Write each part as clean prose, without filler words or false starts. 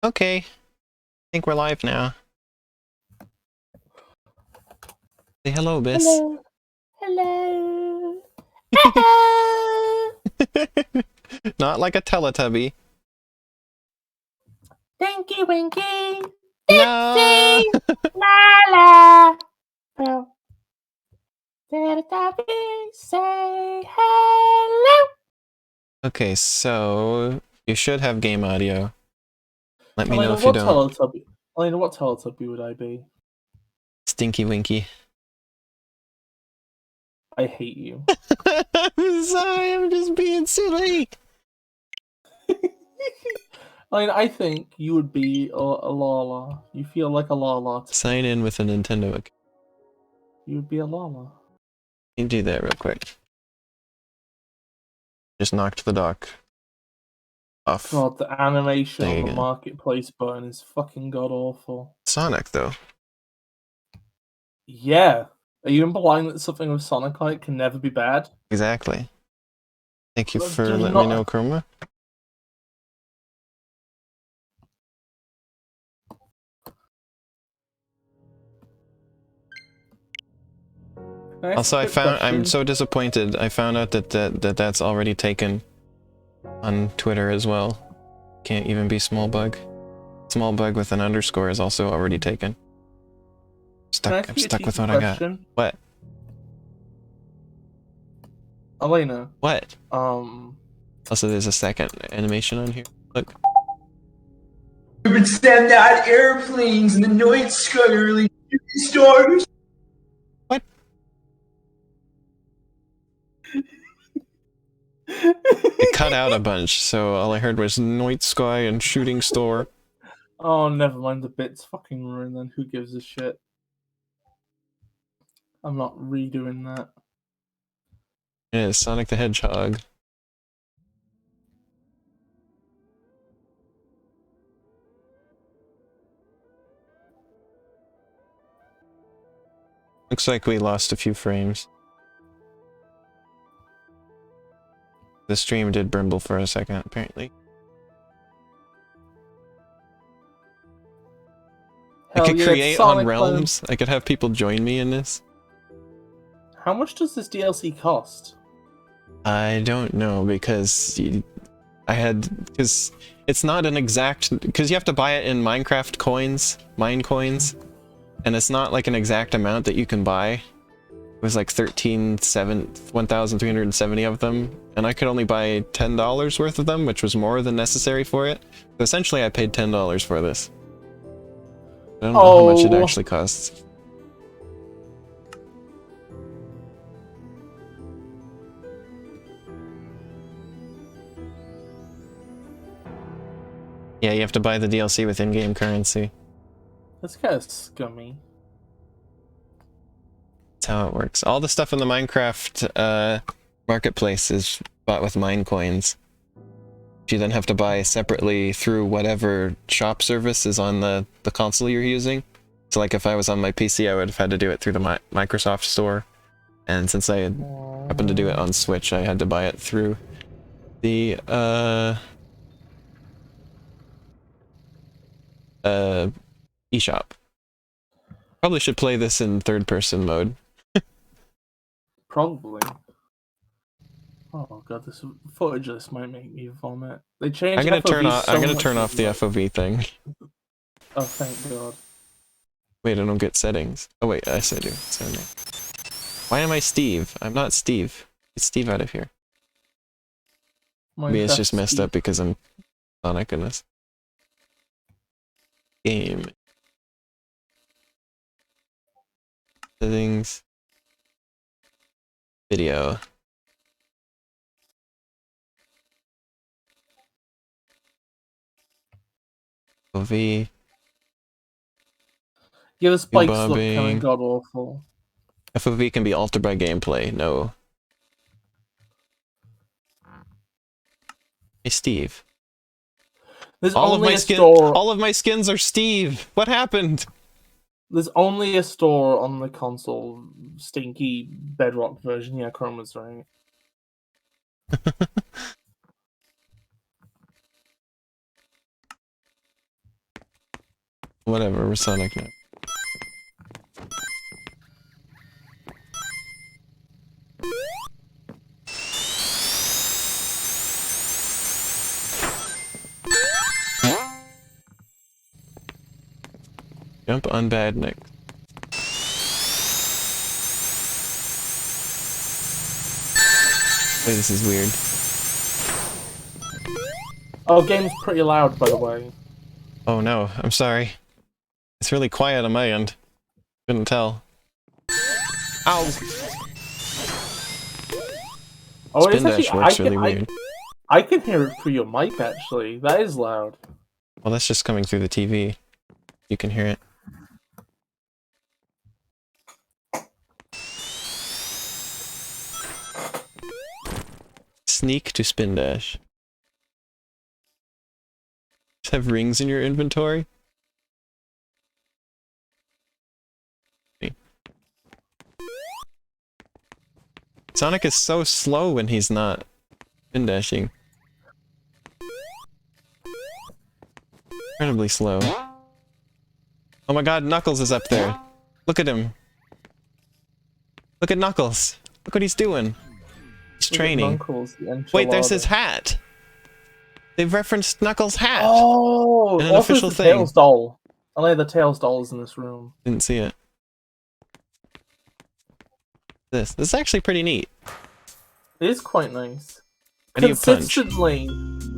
Okay. I think we're live now. Say hello, Bis. Hello. Hello. Hello. Not like a Teletubby. Tinky Winky. No. La la. Oh. Teletubby, say hello. Okay, so you should have game audio. Let me know Elena, if you don't. Elena, what Teletubby would I be? Stinky Winky. I hate you. I'm sorry, I'm just being silly. Elena, I think you would be a Lala. You feel like a Lala. Sign in with a Nintendo account. You would be a Lala. You do that real quick. Just knocked the dock off. God, the animation There you on the go. marketplace button is fucking god awful. Sonic, though. Yeah. Are you implying that something with Sonic on it can never be bad? Exactly. Thank you Look, for do letting not- me know, Chroma. Also, I'm so disappointed. I found out that that's already taken on Twitter as well. Can't even be small bug. Small bug with an underscore is also already taken. I'm stuck with what I got. What? Elena. What? Also, there's a second animation on here. Look. We would send out airplanes in the night sky early stars. What? It cut out a bunch, so all I heard was night sky and shooting star. Oh, never mind. The bit's fucking ruined then. Who gives a shit? I'm not redoing that. Yeah, Sonic the Hedgehog. Looks like we lost a few frames. The stream did brimble for a second, apparently. I could create on Realms. I could have people join me in this. How much does this DLC cost? I don't know, because because it's not an exact, because you have to buy it in Minecraft coins, mine coins, and it's not like an exact amount that you can buy. It was like 1,370 of them, and I could only buy $10 worth of them, which was more than necessary for it. So essentially I paid $10 for this. I don't know how much it actually costs. Yeah, you have to buy the DLC with in-game currency. That's kind of scummy. That's how it works. All the stuff in the Minecraft marketplace is bought with mine coins. You then have to buy separately through whatever shop service is on the console you're using. So like if I was on my PC, I would have had to do it through the Microsoft Store. And since I happened to do it on Switch, I had to buy it through the eShop. Probably should play this in third-person mode. Probably. Oh god, this footage of this might make me vomit. They changed. I'm gonna turn off the FOV thing. Oh, thank god. Wait, I don't get settings. Oh wait, yes I do. Why am I Steve? I'm not Steve. Get Steve out of here. Maybe it's just messed up because I'm Sonic in this game. Settings. Video. FOV. Yeah, the spikes look kind of god awful. FOV can be altered by gameplay. No. Hey, Steve. There's all of my skins are Steve. What happened? There's only a store on the console, stinky Bedrock version. Yeah, Chrome was right. Whatever, we're Sonic now. Jump on Badnik. Wait, this is weird. Oh, game's pretty loud, by the way. Oh no, I'm sorry. It's really quiet on my end. Couldn't tell. Ow! Oh, Spin dash works really weird. I can hear it through your mic, actually. That is loud. Well, that's just coming through the TV. You can hear it. Sneak to spin dash. Just have rings in your inventory? Sonic is so slow when he's not spin dashing. Incredibly slow. Oh my god, Knuckles is up there. Look at him. Look at Knuckles. Look what he's doing. He's training. Wait, there's his hat. They've referenced Knuckles' hat. Oh, in an official the thing. Tails doll. Only the Tails doll is in this room. Didn't see it. This is actually pretty neat. It is quite nice. How do you punch?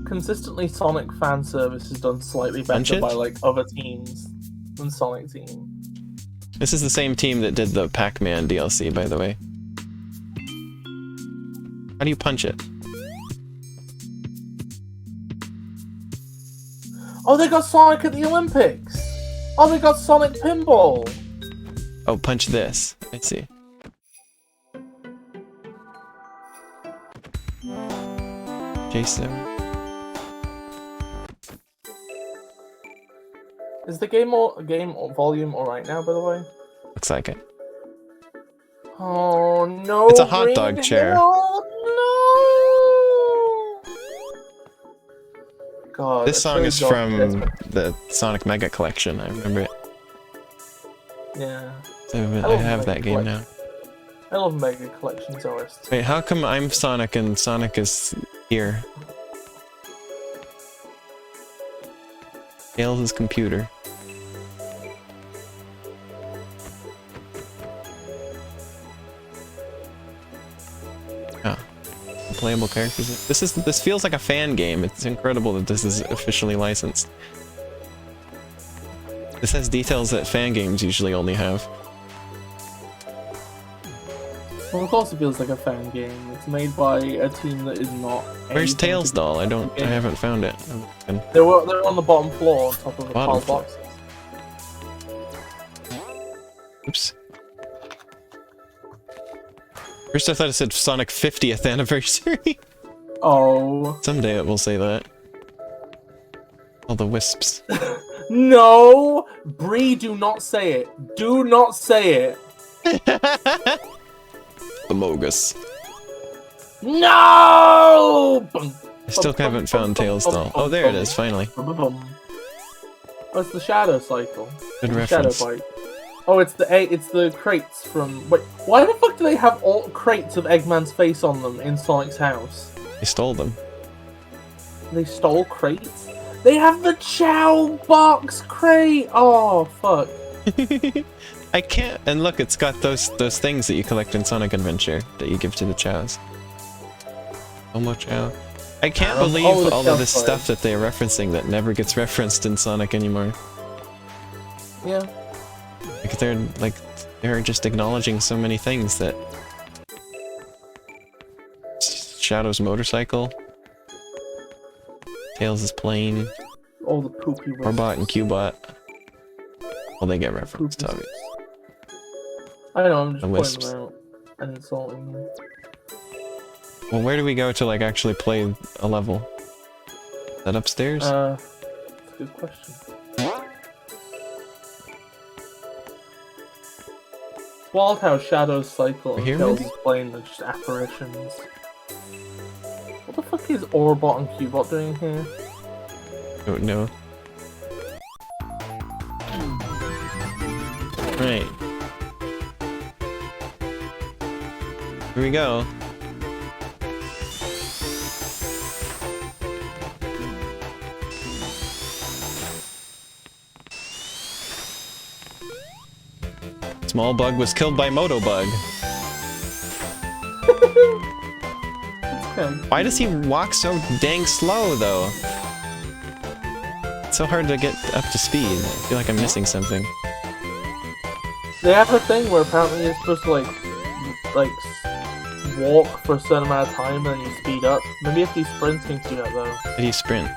Consistently, Sonic fan service is done slightly better by like other teams than Sonic Team. This is the same team that did the Pac-Man DLC, by the way. How do you punch it? Oh, they got Sonic at the Olympics! Oh, they got Sonic Pinball! Oh, punch this. I see. Jason. Is the game volume alright now, by the way? Looks like it. Oh no! It's a hot dog chair. Oh no! God, This song is from the Sonic Mega Collection. I remember it. Yeah. So I have that game now. I love Mega Collections OST. Wait, how come I'm Sonic and Sonic is here? Tails' computer. Ah, playable characters. This feels like a fan game. It's incredible that this is officially licensed. This has details that fan games usually only have. Well, of course it feels like a fan game. It's made by a team that is not. Where's Tails' doll? I haven't found it. They're on the bottom floor, on top of the pile of boxes. Oops. First I thought it said Sonic 50th anniversary. Oh. Someday it will say that. All the wisps. No! Bree, do not say it. Do not say it. Amogus. No! I still haven't found Tails' doll. Oh, there it is, finally. Oh, it's the Shadow Cycle. Good reference. Shadow Bite. Oh, it's the crates from. Wait, why the fuck do they have all crates of Eggman's face on them in Sonic's house? They stole them. They stole crates? They have the Chow box crate! Oh, fuck. I can't. And look, it's got those things that you collect in Sonic Adventure that you give to the Chows. Omo Chow. I can't believe all of this stuff that they're referencing that never gets referenced in Sonic anymore. Yeah. Like they're just acknowledging so many things that Shadow's motorcycle, Tails' plane, all the poopy ones. Orbot and Cubot. Well, they get referenced, obviously. I know, I'm just The pointing wisps. them out and insulting them. Well, where do we go to like actually play a level? Is that upstairs? That's a good question. wild how Shadow's cycle Here, kills maybe? his plane are just apparitions. What the fuck is Orbot and Cubot doing here? Don't know. Right. Here we go. Small bug was killed by Motobug. Okay. Why does he walk so dang slow, though? It's so hard to get up to speed. I feel like I'm missing something. They have a thing where apparently you're supposed to walk for a certain amount of time and then you speed up. Maybe if you sprint you can do that though. How do you sprint?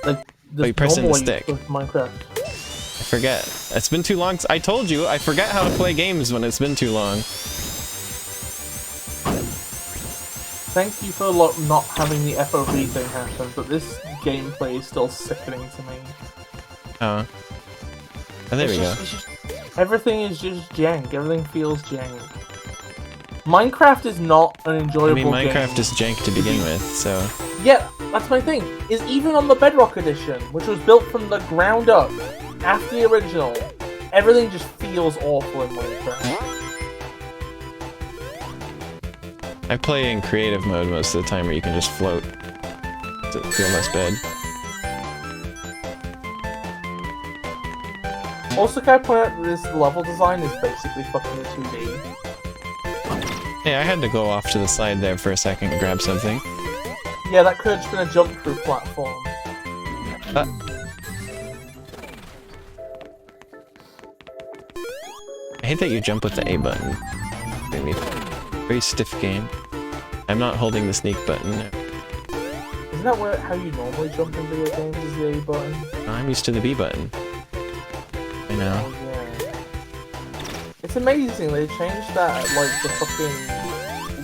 Like the you press in the normal way stick. with Minecraft. I forget. It's been too long. I told you, I forget how to play games when it's been too long. Thank you for not having the FOV thing happen, but this gameplay is still sickening to me. Oh. Oh, there we go. Everything is just jank. Everything feels jank. Minecraft is not an enjoyable game. I mean, Minecraft is jank to begin with, so... Yeah, that's my thing. Is even on the Bedrock edition, which was built from the ground up, after the original, everything just feels awful in Minecraft. I play in creative mode most of the time where you can just float to feel less bad. Also, can I point out that this level design is basically fucking 2D? Hey, I had to go off to the side there for a second and grab something. Yeah, that could have just been a jump-through platform. I hate that you jump with the A button. Very stiff game. I'm not holding the sneak button. Isn't that how you normally jump in video games, is the A button? I'm used to the B button. I know. Oh, yeah. It's amazing, they changed that at, like, the fucking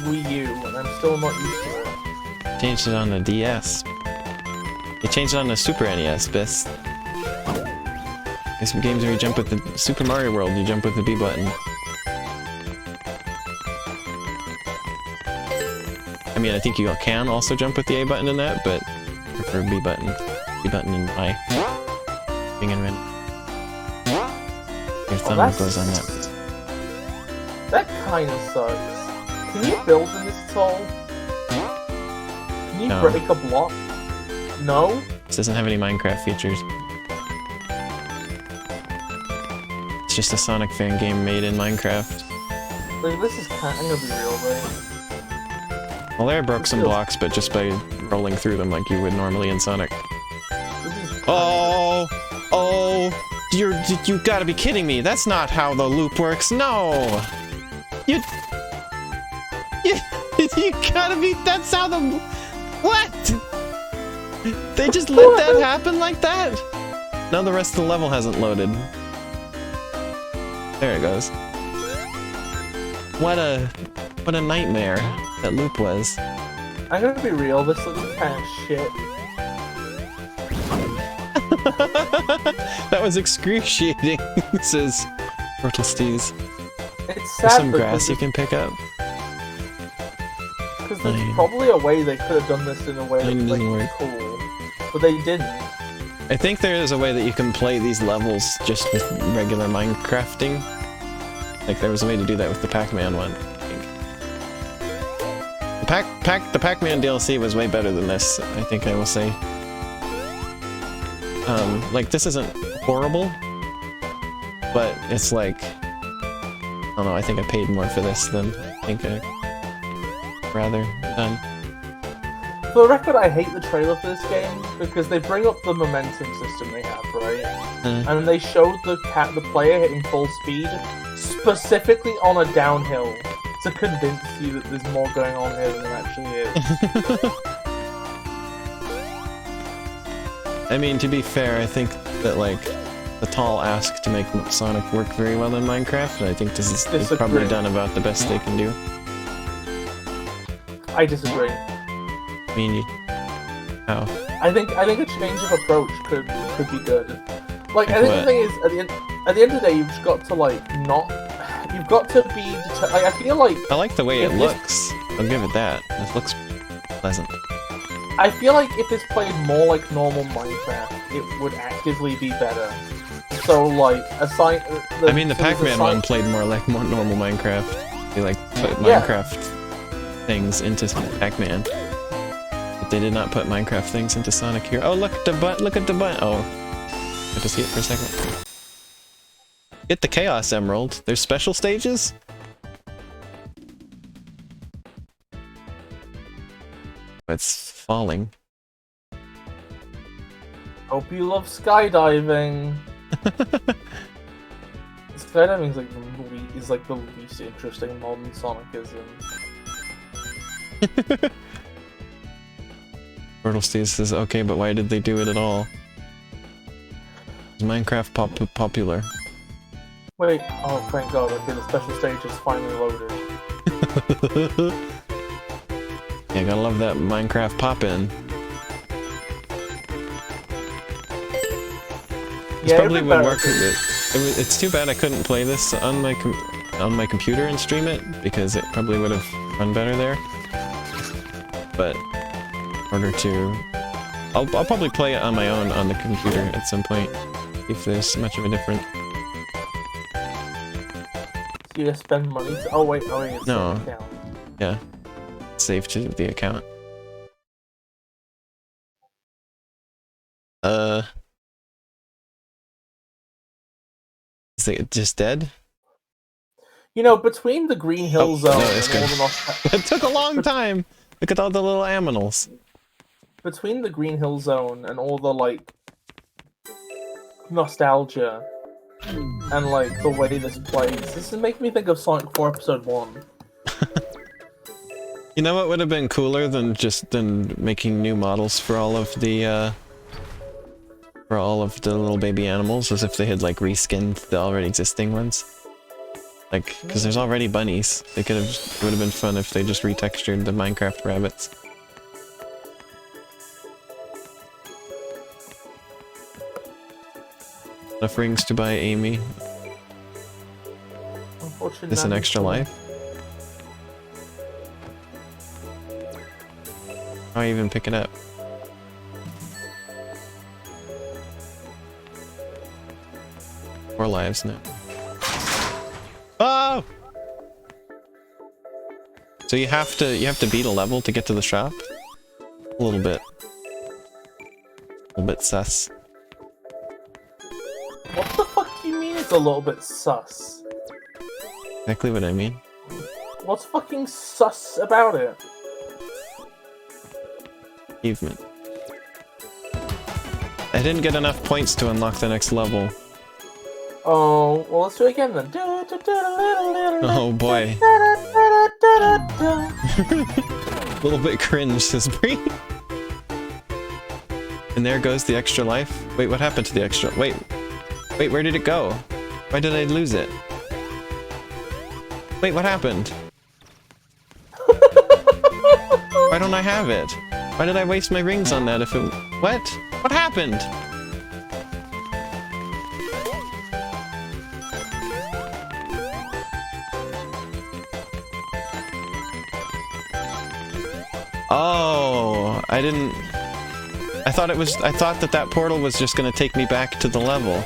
Wii U, and I'm still not used to it. Changed it on the DS. They changed it on the Super NES, Bis. There's some games where you jump with the Super Mario World, you jump with the B button. I mean, I think you can also jump with the A button in that, but I prefer B button. B button in my thing and run. Your thumb goes on that. That kinda sucks. Can you build in this at all? Can you No. break a block? No? This doesn't have any Minecraft features. It's just a Sonic fan game made in Minecraft. Like, this is kinda gonna be real, right? Well, there I broke some blocks, but just by rolling through them like you would normally in Sonic. This is Oh! Oh! You gotta be kidding me! That's not how the loop works, no! You gotta be, that's how the... What?! They just let that happen like that?! Now the rest of the level hasn't loaded. There it goes. What a nightmare that loop was. I'm gonna be real, this looks kinda shit. That was excruciating, says Portalsteez. It's There's sad some grass you can pick up. because there's probably a way they could have done this in a way that Mine was doesn't like, work. cool. But they didn't. I think there is a way that you can play these levels just with regular Minecrafting. Like there was a way to do that with the Pac-Man one, I think. The Pac-Man DLC was way better than this, I think I will say. Like this isn't horrible, but it's like, I don't know, I think I paid more for this than I think I rather done. For the record, I hate the trailer for this game because they bring up the momentum system they have, right? And they showed the player hitting full speed specifically on a downhill to convince you that there's more going on here than there actually is. I mean, to be fair, I think that, like, the tall ask to make Sonic work very well in Minecraft, and I think this is they've probably done about the best they can do. I disagree. I mean, how? I think a change of approach could be good. Like, I think the thing is, at the end of the day, you've just got to, like, not... You've you've got to be. Like, I feel like I like the way it If this- looks. I'll give it that. It looks pleasant. I feel like if this played more like normal Minecraft, it would actively be better. So like assign. I mean, the Pac-Man one played more like more normal Minecraft. They like put Minecraft things into Pac-Man, but they did not put Minecraft things into Sonic here. Oh, look at the butt! Look at the butt! Oh, I just see it for a second. Get the Chaos Emerald. There's special stages. It's falling. Hope you love skydiving. Skydiving is like the least interesting modern Sonicism. Portal Steve says, okay, but why did they do it at all? Is Minecraft popular? Wait, oh thank god, okay, the special stage is finally loaded. Yeah, gotta love that Minecraft pop-in. This probably would work. It's too bad I couldn't play this on my computer and stream it, because it probably would have run better there. But in order to, I'll probably play it on my own on the computer at some point, if there's much of a difference. So you just spend money to, oh wait, it's No. an account. Yeah, save to the account. Is it just dead? You know, between the Green Hill Zone no, it's and all good. the nostalgia. It took a long time! Look at all the little aminals. Between the Green Hill Zone and all the, like, nostalgia and, like, the way this plays, this is making me think of Sonic 4 Episode 1. You know what would have been cooler than making new models for all of the little baby animals, as if they had, like, reskinned the already existing ones. Like, because there's already bunnies. It would have been fun if they just retextured the Minecraft rabbits. Enough rings to buy Amy. Unfortunately, This an extra life? How do I even pick it up? Four lives now. Oh! So you have to beat a level to get to the shop? A little bit sus. What the fuck do you mean it's a little bit sus? Exactly what I mean. What's fucking sus about it? Achievement. I didn't get enough points to unlock the next level. Oh, well, let's do it again then. Oh boy. A little bit cringe, says Bree. And there goes the extra life. Wait, what happened to the extra? Wait, where did it go? Why did I lose it? Wait, what happened? Why don't I have it? Why did I waste my rings on that if it... What? What happened? Oh, I didn't... I thought that portal was just gonna take me back to the level.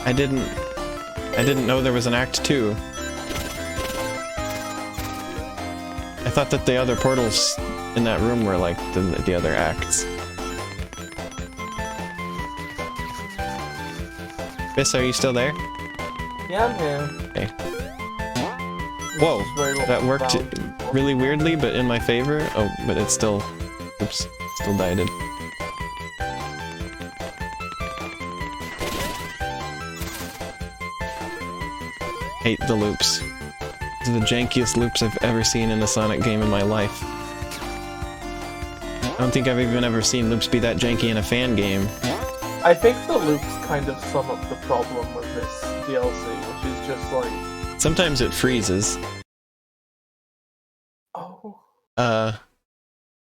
I didn't know there was an Act 2. I thought that the other portals in that room were like the other acts. Bis, are you still there? Yeah, I'm here. Okay. Whoa, that worked really weirdly, but in my favor. Oh, but it's still... Oops, still dieted. Hate the loops. These are the jankiest loops I've ever seen in a Sonic game in my life. I don't think I've even ever seen loops be that janky in a fan game. I think the loops kind of sum up the problem with this DLC, which is just like... Sometimes it freezes. Oh.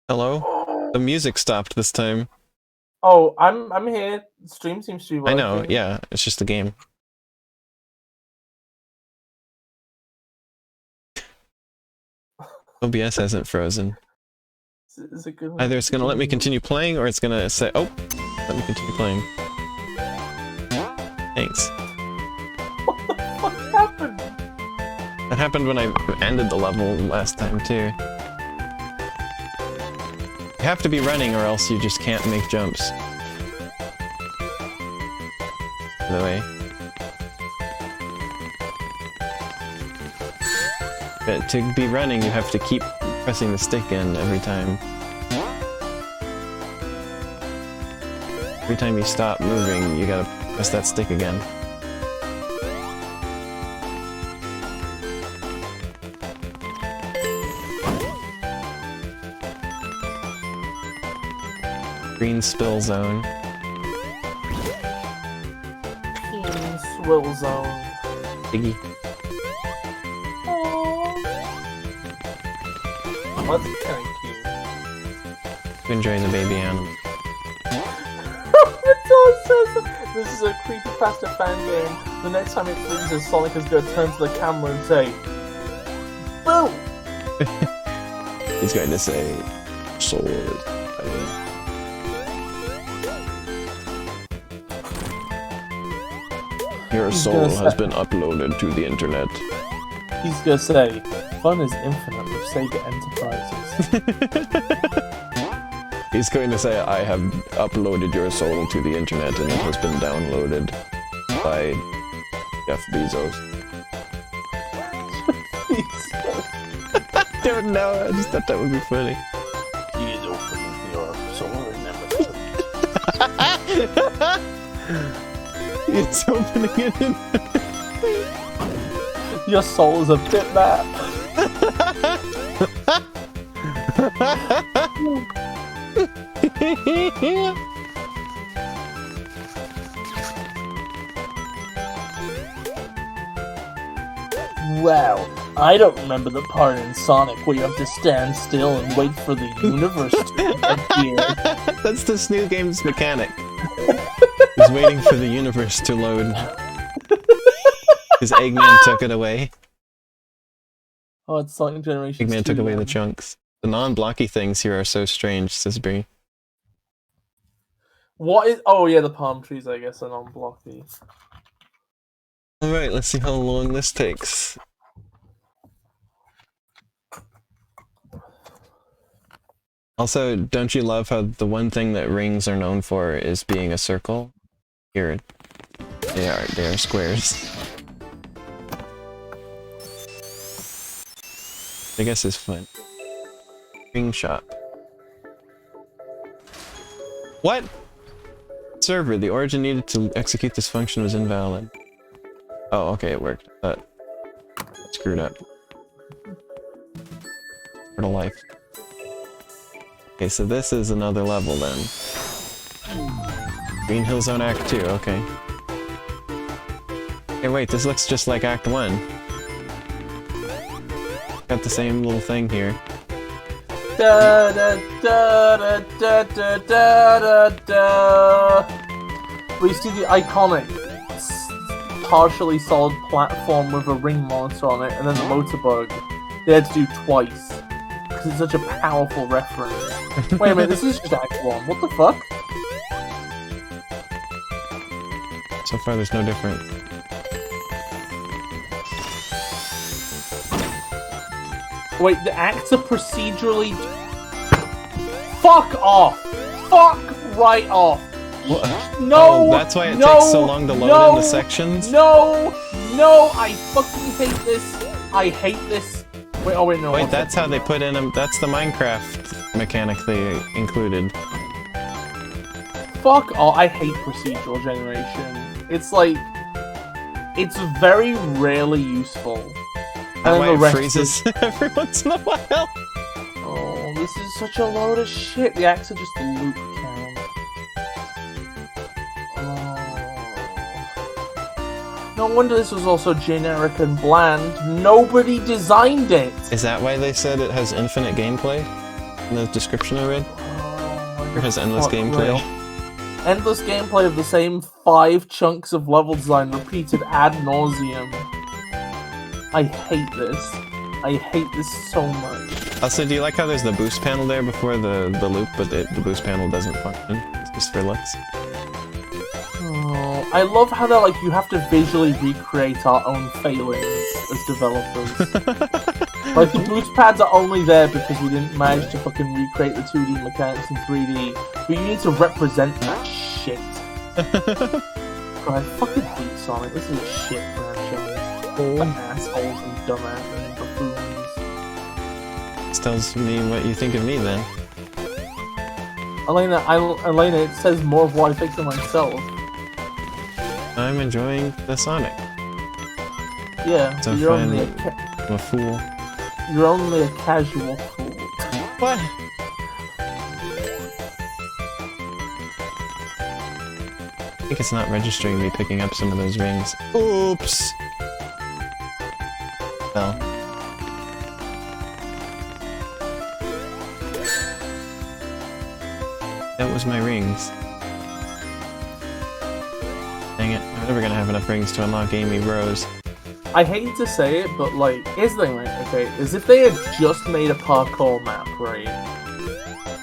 Hello? The music stopped this time. Oh, I'm here. Stream seems to be I working. know, yeah, it's just a game. OBS hasn't frozen. Is it good? Either it's gonna let me continue playing, or it's gonna say, "Oh, let me continue playing." Thanks. What the fuck happened? That happened when I ended the level last time too. You have to be running, or else you just can't make jumps. By the way. But to be running, you have to keep pressing the stick in every time. Every time you stop moving, you gotta press that stick again. Green spill zone. Team Swill Zone. Piggy. That's kind of cute. Enjoy the baby animal. This is a creepypasta fan game. The next time it freezes, Sonic is going to turn to the camera and say, "Boom!" He's going to say, "Sword." Your soul has been uploaded to the internet. He's going to say, "Fun is infinite with Sega Enterprises." He's going to say, "I have uploaded your soul to the internet and it has been downloaded by Jeff Bezos." I don't know, I just thought that would be funny. He is opening your soul and never It's opening it in. Your soul is a bitmap. Wow, I don't remember the part in Sonic where you have to stand still and wait for the universe to appear. That's this new game's mechanic. He's waiting for the universe to load. His Eggman took it away. Oh, it's Sonic Generations Eggman 2, took away man. the chunks. The non-blocky things here are so strange, says Bree. What is... Oh, yeah, the palm trees, I guess, are non-blocky. Alright, let's see how long this takes. Also, don't you love how the one thing that rings are known for is being a circle? Here, they are squares. I guess it's fun. Ring shop. What? Server, the origin needed to execute this function was invalid. Oh, okay, it worked. Screwed up. For the life. Okay, so this is another level then. Green Hill Zone Act 2, okay. Hey, wait, this looks just like Act 1. Got the same little thing here. Da da da da da da da da. We see the iconic partially solid platform with a ring monster on it, and then the motorbug. They had to do twice because it's such a powerful reference. Wait a minute, this is just Act 1. What the fuck? So far, there's no difference. Wait, the acts are procedurally... Fuck off! Fuck right off! What? No! Oh, that's why it takes so long to load in the sections? No! No! I fucking hate this! I hate this! Wait, oh wait, no. Wait, that's how they put in them. That's the Minecraft mechanic they included. Fuck off! I hate procedural generation. It's like... It's very rarely useful. That And why then the it rest freezes every once in a while. Oh, this is such a load of shit. The acts are just the loop count. Oh. No wonder this was also generic and bland. Nobody designed it! Is that why they said it has infinite gameplay? In the description I read? Oh, It has endless fuck gameplay. real. Endless gameplay of the same 5 chunks of level design repeated ad nauseum. I hate this. I hate this so much. Also, do you like how there's the boost panel there before the loop, but the boost panel doesn't function? It's just for looks. Oh, I love how they're like, you have to visually recreate our own failings as developers. Like, the boost pads are only there because we didn't manage to fucking recreate the 2D mechanics in 3D, but you need to represent that shit. God, I fucking hate Sonic. This is a shit franchise. For assholes and dumbass and buffoons. This tells me what you think of me, then. Elena, it says more of what I think of myself. I'm enjoying the Sonic. Yeah, So you're only I'm a fool. you're only a casual fool. What? I think it's not registering me picking up some of those rings. Oops! Well. That was my rings. Dang it, I'm never gonna have enough rings to unlock Amy Rose. I hate to say it, but like, here's the thing, right? Okay, is if they had just made a parkour map, right,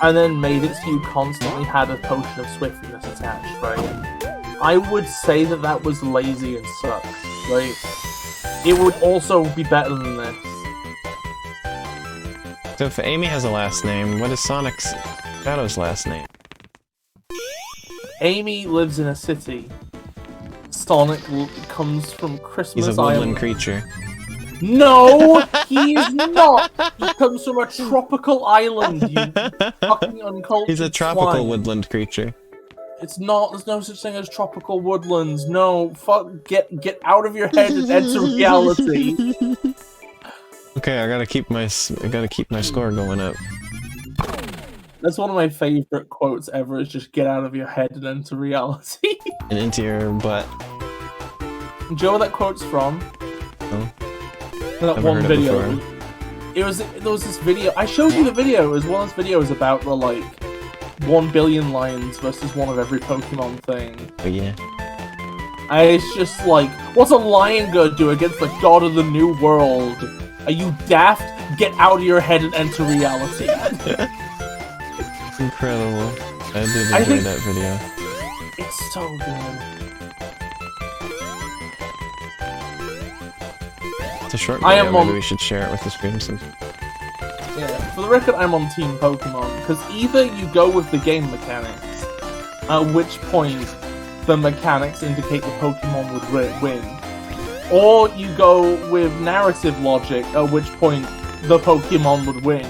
and then made it so you constantly had a potion of swiftness attached, right, I would say that that was lazy and sucks. Like, it would also be better than this. So if Amy has a last name, what is Sonic's Shadow's last name? Amy lives in a city. Sonic comes from Christmas He's a woodland Island. creature. No, he is not. He comes from a tropical island. You fucking uncultured He's a tropical swine. woodland creature. It's not. There's no such thing as tropical woodlands. No, fuck. Get out of your head and enter reality. Okay, I gotta keep my score going up. That's one of my favorite quotes ever. Is just get out of your head and enter reality. And into your butt. Do you know where that quote's from? Oh. That Never one heard it video. before. There was this video. I showed you the video. It was one of those videos about the like 1 billion lions versus one of every Pokemon thing. Oh yeah. And it's just like, what's a lion gonna do against the god of the new world? Are you daft? Get out of your head and enter reality. Incredible. I did I enjoy think- that video. It's so good. It's a short I video, am maybe on- we should share it with the stream some. Yeah, for the record, I'm on Team Pokemon, because either you go with the game mechanics, at which point the mechanics indicate the Pokemon would win, or you go with narrative logic, at which point the Pokemon would win.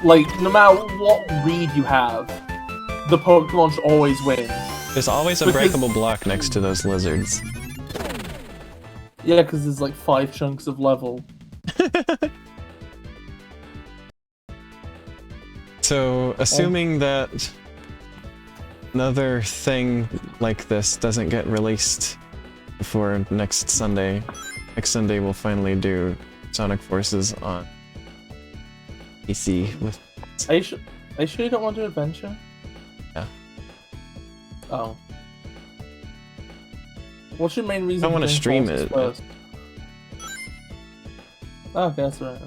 Like, no matter what read you have, the Pokemon should always win. There's always a Because- breakable block next to those lizards. Yeah, because there's like 5 chunks of level. So, assuming that another thing like this doesn't get released before next Sunday we'll finally do Sonic Forces on PC with... Are you sure you don't want to do Adventure? Yeah. Oh. What's your main reason? I wanna for doing stream Forces it. first? Oh, okay, that's right.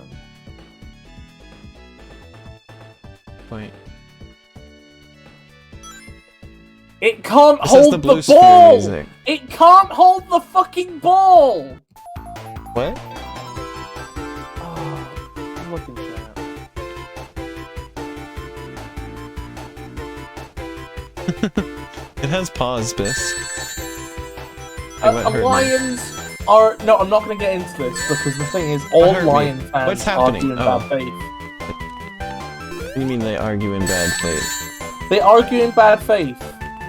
Point. It can't This is hold the the Blue Sphere ball! music. It can't hold the fucking ball! What? Oh, I'm looking at it. It has paws, Bis. It won't hurt me. Lions are... No, I'm not going to get into this, because the thing is, all hurt me. Lion fans What's are happening? doing Oh. bad faith. What do you mean they argue in bad faith? They argue in bad faith.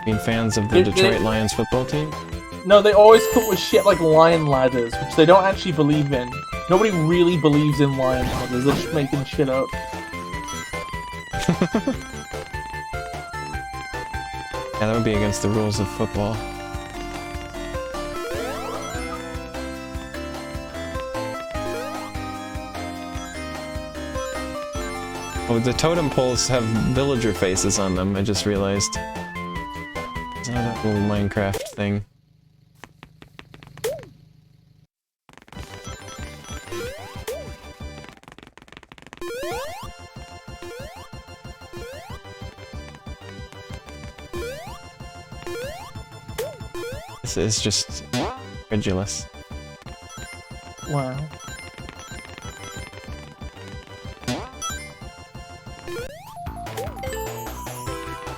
You mean fans of the It- Detroit it- Lions football team? No, they always come up with shit like lion ladders, which they don't actually believe in. Nobody really believes in lion ladders, they're just making shit up. Yeah, that would be against the rules of football. Oh, the totem poles have villager faces on them, I just realized. little Minecraft thing. This is just ridiculous. Wow.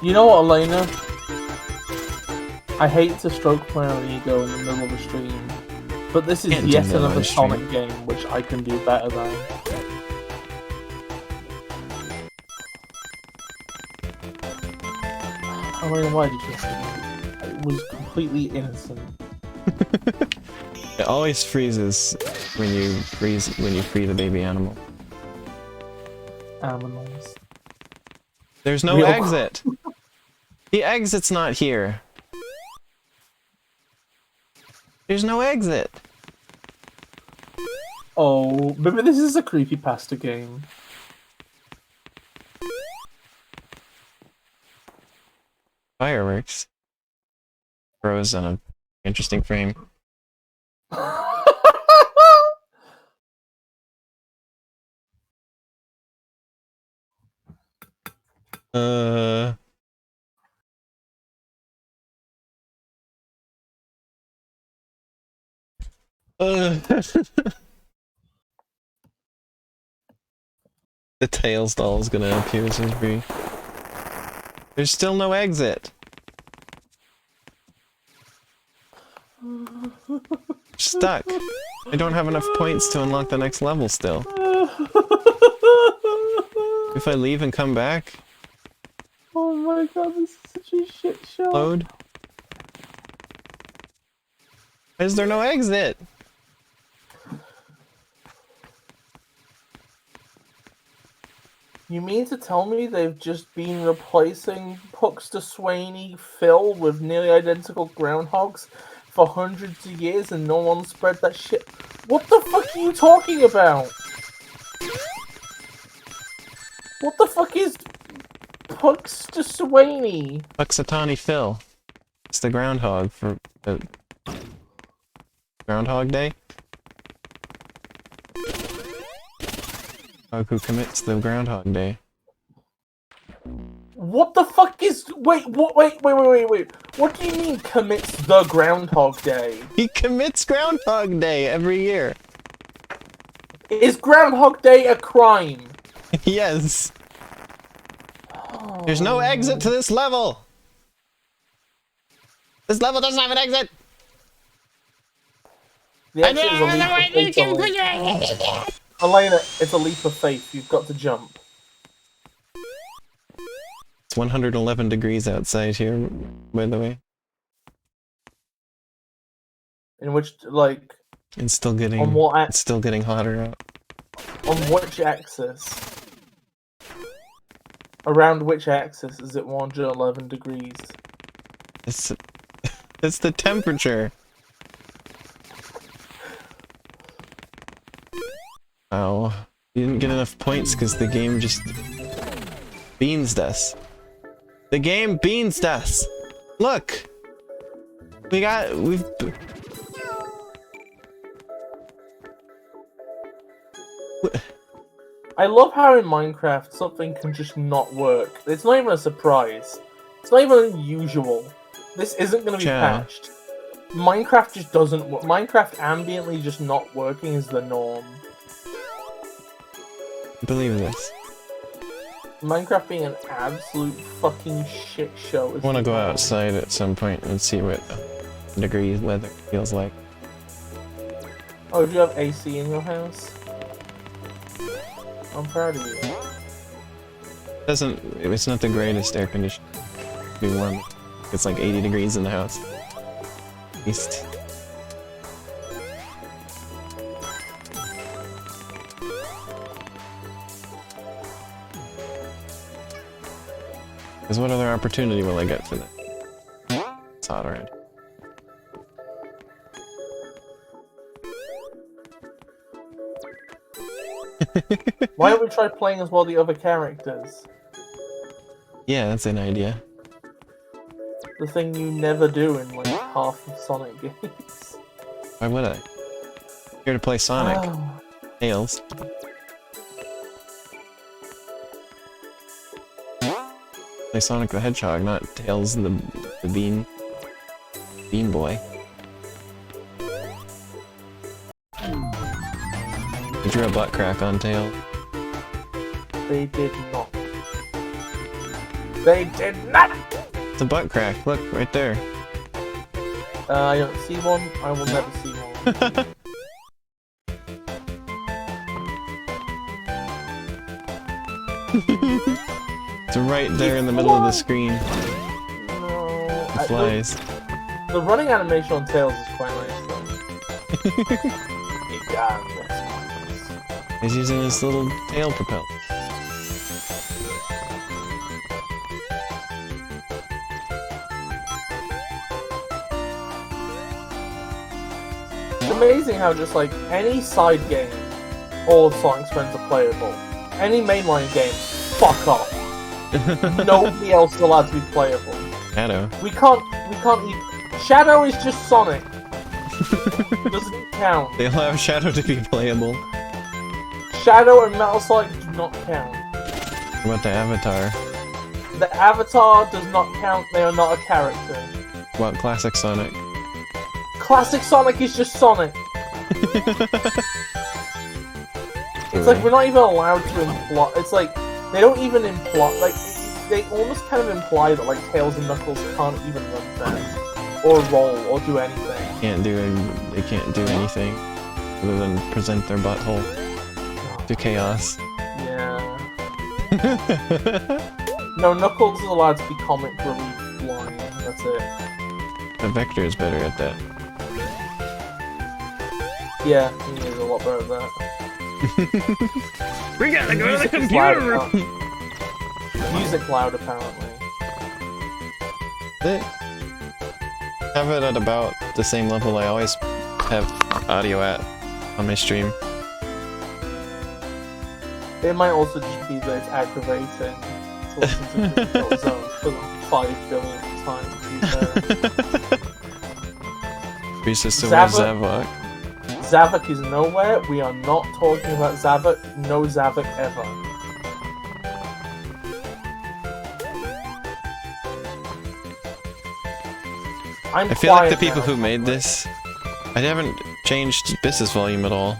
You know what, Elena? I hate to stroke my own ego in the middle of a stream, but this is yet another Sonic game which I can do better than. Elena, why did you have to do it? It was completely innocent. It always freezes when you free the baby animal. Animals. There's no exit. The exit's not here. There's no exit. Oh, maybe this is a creepypasta game. Fireworks. Froze on an interesting frame. The Tails doll is gonna appear as free. There's still no exit. Stuck. I don't have enough points to unlock the next level still. If I leave and come back? Oh my god, this is such a shit show. Load? Why is there no exit? You mean to tell me they've just been replacing Puxter Swaney Phil with nearly identical groundhogs for hundreds of years and no one spread that shit? What the fuck are you talking about? What the fuck is Puxter Swaney? Puxatani Phil. It's the groundhog for Groundhog Day. Dog who commits the Groundhog Day. What the fuck is... Wait. What do you mean commits the Groundhog Day? He commits Groundhog Day every year. Is Groundhog Day a crime? Yes. Oh. There's no exit to this level. This level doesn't have an exit. The exit is a leap of faith. Elena, it's a leap of faith. You've got to jump. It's 111 degrees outside here, by the way. In which, like... It's still getting... On what it's still getting hotter out. On which axis? Around which axis is it 111 degrees? It's the temperature. Oh, you didn't get enough points because the game just beansed us. The game beansed us. Look, we've. I love how in Minecraft something can just not work. It's not even a surprise. It's not even unusual. This isn't going to be patched. Minecraft just doesn't work. Minecraft ambiently just not working is the norm. Believe this. Minecraft being an absolute fucking shit show. I want to go outside at some point and see what degrees weather feels like. Oh, do you have AC in your house? I'm proud of you. It's not the greatest air conditioning. Be warm. It's like 80 degrees in the house. East. Because what other opportunity will I get for that? It's hot already. Why don't we try playing as well the other characters? Yeah, that's an idea. The thing you never do in like half of Sonic games. Why would I? Here to play Sonic. Oh. Tails. Play Sonic the Hedgehog, not Tails the Bean Boy. They drew a butt crack on Tails. They did not. They did not! It's a butt crack, look, right there. I don't see one, I will never see one. It's right there in the middle of the screen. No. It flies. The running animation on Tails is quite nice though. Yeah, that's nice. He's using his little tail propeller. It's amazing how just like any side game, all of Sonic's friends are playable. Any mainline game, fuck off. Nobody else is allowed to be playable. Shadow. We can't even... Shadow is just Sonic. Doesn't count. They allow Shadow to be playable. Shadow and Metal Sonic do not count. What about the Avatar? The Avatar does not count, they are not a character. What about Classic Sonic? Classic Sonic is just Sonic. It's like we're not even allowed to imply. It's like they don't even imply. Like they almost kind of imply that like Tails and Knuckles can't even run fast, or roll, or do anything. They can't do anything other than present their butthole to chaos. Yeah. No, Knuckles is allowed to be comic relief line. That's it. The Vector is better at that. Yeah, he is a lot better at that. We gotta go to the Music is computer loud, room! Music loud, apparently. They have it at about the same level I always have audio at on my stream. It might also just be that it's aggravating to listen to Digital Zone for the 5 billionth time. Resistor was Zavok. Zavok is nowhere. We are not talking about Zavok. No Zavok ever. I feel like the people who made this, I haven't changed BisTheFairy's volume at all.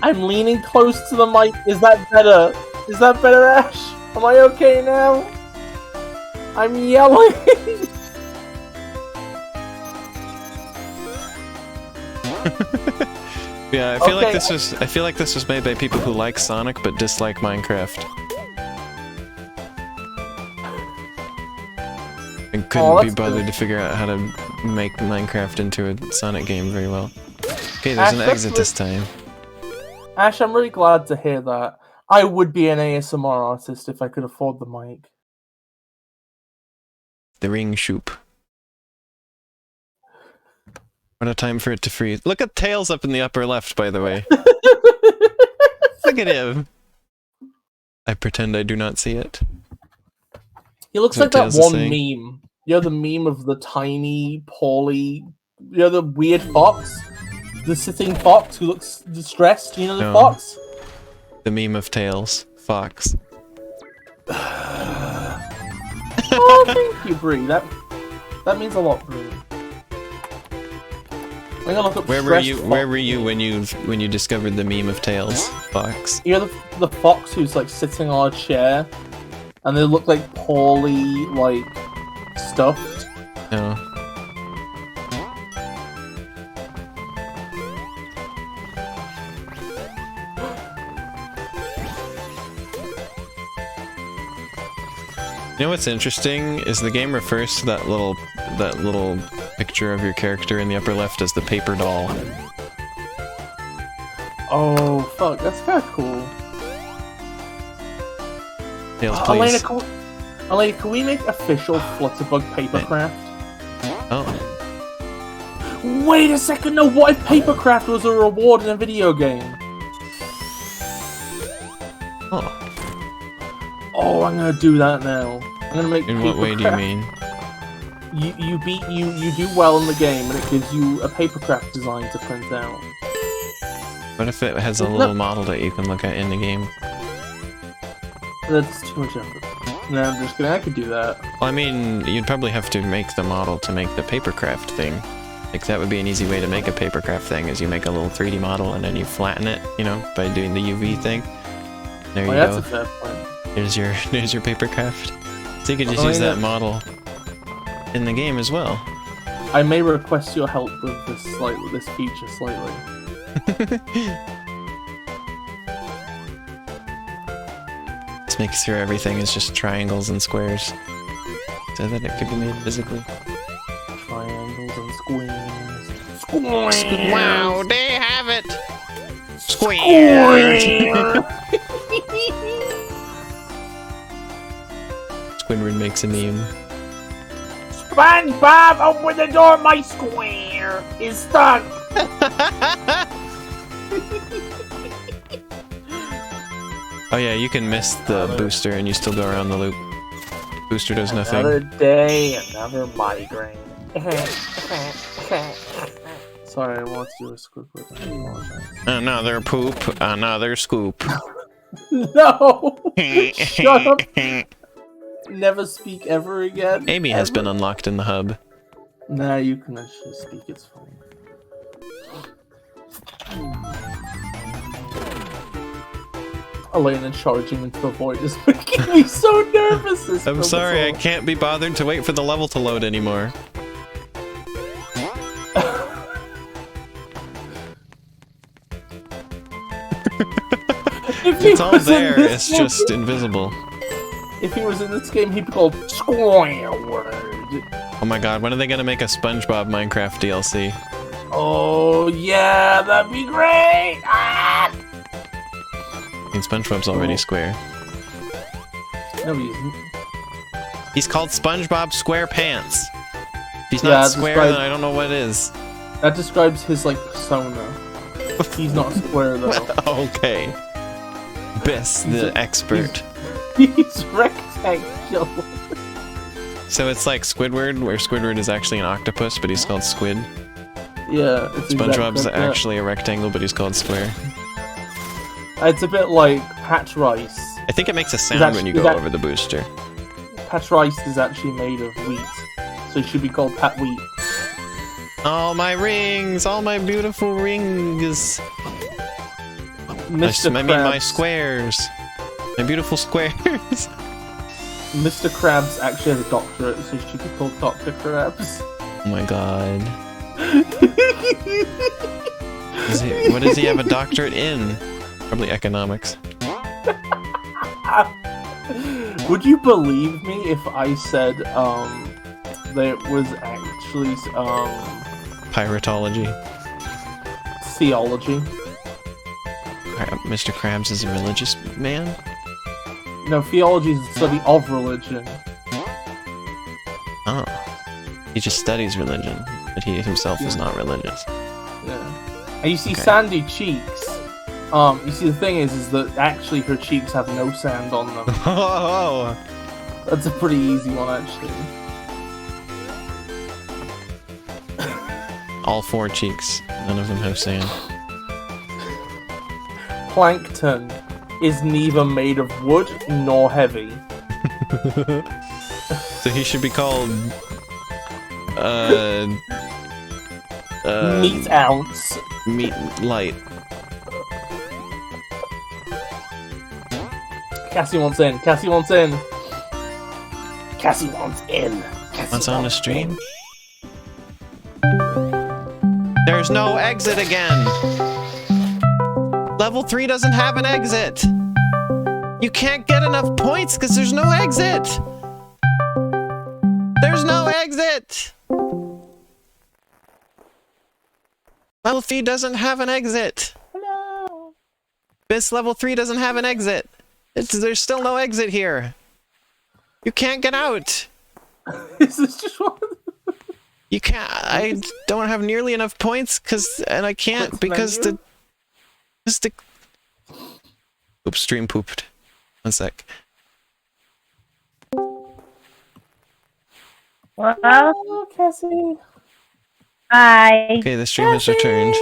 I'm leaning close to the mic. Is that better? Is that better, Ash? Am I okay now? I'm yelling. Yeah, I feel like this was made by people who like Sonic but dislike Minecraft. And couldn't be bothered to figure out how to make Minecraft into a Sonic game very well. Okay, there's an exit this time. Ash, I'm really glad to hear that. I would be an ASMR artist if I could afford the mic. The ring shoop. What a time for it to freeze. Look at Tails up in the upper left, by the way. Look at him. I pretend I do not see it. He looks like that one meme. You know the meme of the tiny, poorly... You know the weird fox? The sitting fox who looks distressed? You know the fox? The meme of Tails. Fox. Oh, thank you, Bree. That means a lot, Bree. I'm gonna look up Where were you when you discovered the meme of Tails? Fox. You know the fox who's like sitting on a chair, and they look like poorly like stuffed. No. You know what's interesting is the game refers to that little picture of your character in the upper left as the paper doll. Oh fuck, that's kind of cool. Tails, please. Elena, can we make official FlutterBug papercraft? Oh. Wait a second, no, what if papercraft was a reward in a video game? Oh. Oh, I'm gonna do that now. I'm gonna make In what way do you mean? You do well in the game, and it gives you a papercraft design to print out. What if it has a little model that you can look at in the game? That's too much effort. No, I'm just kidding. I could do that. Well, I mean, you'd probably have to make the model to make the papercraft thing. Like, that would be an easy way to make a papercraft thing, is you make a little 3D model and then you flatten it, you know, by doing the UV thing. There you That's go. a fair point. There's your papercraft. So you could just use that model in the game as well. I may request your help with this feature slightly. Let's make sure everything is just triangles and squares, so that it could be made physically. Triangles and squares. Squares. Wow, they have it! Square! Squidward makes a meme. SpongeBob, open the door, my square is stuck! Oh yeah, you can miss the booster and you still go around the loop. Booster does nothing. Another day, another migraine. Sorry, I want to do a Squidward. I apologize. Another poop, another scoop. No! Shut up! Never speak ever again. Amy has been unlocked in the hub. Nah, you can actually speak, it's fine. Elena charging into the void is making me so nervous. I'm sorry, I can't be bothered to wait for the level to load anymore. It's all there, it's just invisible. If he was in this game, he'd be called Squidward. Oh my god, when are they gonna make a SpongeBob Minecraft DLC? Oh yeah, that'd be great! Ah! I mean, SpongeBob's already square. No, he isn't. He's called SpongeBob SquarePants. If he's not square, then I don't know what is. That describes his, like, persona. He's not square, though. Okay. Biss, the expert. He's rectangular. So it's like Squidward, where Squidward is actually an octopus, but he's called Squid. Yeah, it's SpongeBob's exactly like actually a rectangle, but he's called Square. It's a bit like Patch Rice. I think it makes a sound when you go over the booster. Patch Rice is actually made of wheat, so it should be called Pat Wheat. All my rings! All my beautiful rings! Mr. I mean my squares! My beautiful squares! Mr. Krabs actually has a doctorate, so it should be called Dr. Krabs. Oh my god. What does he have a doctorate in? Probably economics. Would you believe me if I said, that it was actually, Piratology. theology? Mr. Krabs is a religious man? No, theology is the study of religion. Oh. He just studies religion, but he himself is not religious. Yeah. And you see sandy cheeks. You see the thing is that actually her cheeks have no sand on them. Oh! That's a pretty easy one, actually. All four cheeks. None of them have sand. Plankton is neither made of wood nor heavy. So he should be called... Meat ounce. Meat light. Cassie wants in. Cassie wants in. Cassie wants in. What's on the stream? There's no exit again! Level 3 doesn't have an exit! You can't get enough points because there's no exit! There's no exit! Level 3 doesn't have an exit! Hello. This level 3 doesn't have an exit! There's still no exit here! You can't get out! Is this just one? You can't. I don't have nearly enough points and I can't because the oops, stream pooped. One sec. Well, Oh, Cassie. bye. Okay, the stream has returned.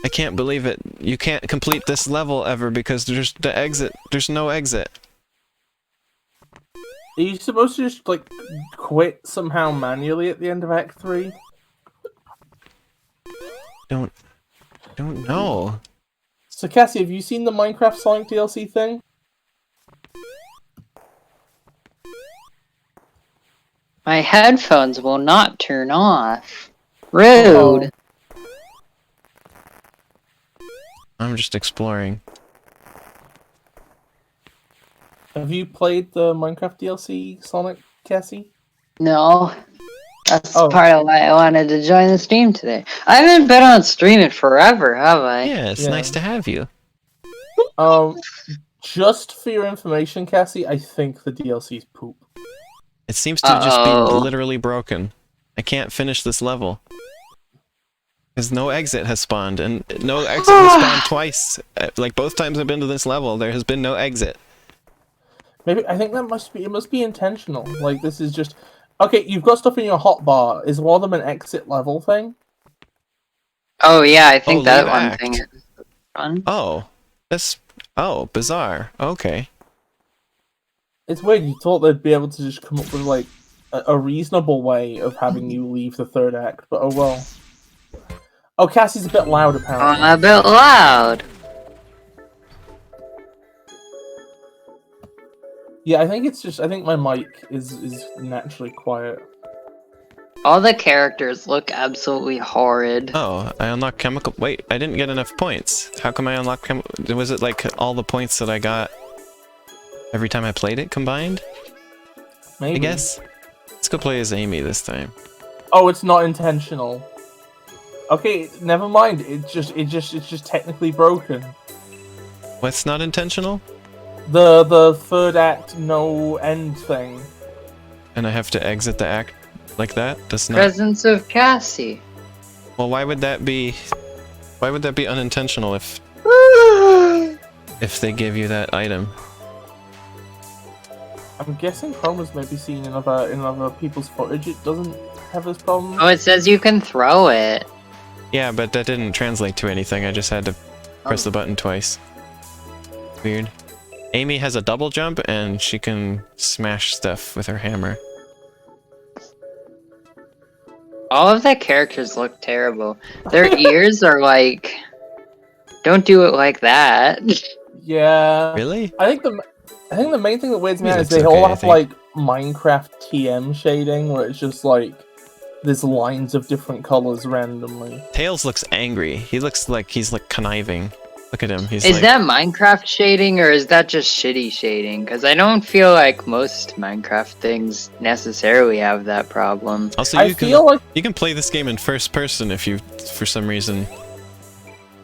I can't believe it. You can't complete this level ever because there's the exit. There's no exit. Are you supposed to just, like, quit somehow manually at the end of Act 3? Don't know. So, Cassie, have you seen the Minecraft Sonic DLC thing? My headphones will not turn off. Rude. I'm just exploring. Have you played the Minecraft DLC, Sonic, Cassie? No. That's Oh. part of why I wanted to join the stream today. I haven't been on stream in forever, have I? Yeah, it's nice to have you. Just for your information, Cassie, I think the DLC's poop. It seems to just be literally broken. I can't finish this level. Because no exit has spawned, and no exit has spawned twice. Like, both times I've been to this level, there has been no exit. Maybe, I think it must be intentional. Like, this is just... Okay, you've got stuff in your hotbar. Is one of them an exit level thing? Oh yeah, I think that leave one act. thing is fun. Oh. That's... Oh, bizarre. Okay. It's weird, you thought they'd be able to just come up with, like, a reasonable way of having you leave the third act, but oh well. Oh, Cassie's a bit loud, apparently. A bit loud. Yeah, I think my mic is naturally quiet. All the characters look absolutely horrid. Oh, I unlocked chemical... Wait, I didn't get enough points. How come I unlocked chemical... Was it like all the points that I got every time I played it combined? Maybe. I guess. Let's go play as Amy this time. Oh, it's not intentional. Okay, never mind. It's just technically broken. What's not intentional? The third act no end thing. And I have to exit the act like that? That's not... Presence of Cassie. Well, why would that be... Why would that be unintentional if they give you that item? I'm guessing Chroma's maybe seen in other people's footage. It doesn't have this problem. Oh, it says you can throw it. Yeah, but that didn't translate to anything. I just had to press the button twice. Weird. Amy has a double jump, and she can smash stuff with her hammer. All of the characters look terrible. Their ears are like... Don't do it like that. Yeah. Really? I think the main thing that weirds me Yeah, out is that's they okay, all I have think. like Minecraft TM shading, where it's just like there's lines of different colors randomly. Tails looks angry. He looks like he's like conniving. Look at him. He's Is like... that Minecraft shading or is that just shitty shading? Because I don't feel like most Minecraft things necessarily have that problem. Also, I feel like you can play this game in first person if you, for some reason,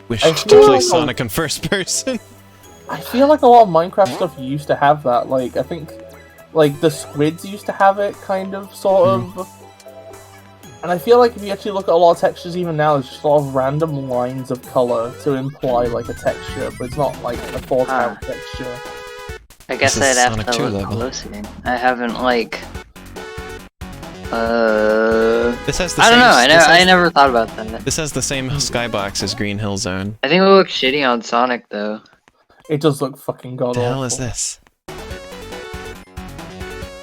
wish I to feel play like Sonic in first person. I feel like a lot of Minecraft stuff used to have that. Like I think like the squids used to have it, kind of, sort of. And I feel like if you actually look at a lot of textures even now, it's just a lot of random lines of color to imply like a texture, but it's not like a thought out texture. I guess This is I'd have Sonic to 2 look level. closer. I haven't like... This has the I don't same, know, I never thought about that. This has the same skybox as Green Hill Zone. I think it looks shitty on Sonic though. It does look fucking god What the awful. hell is this?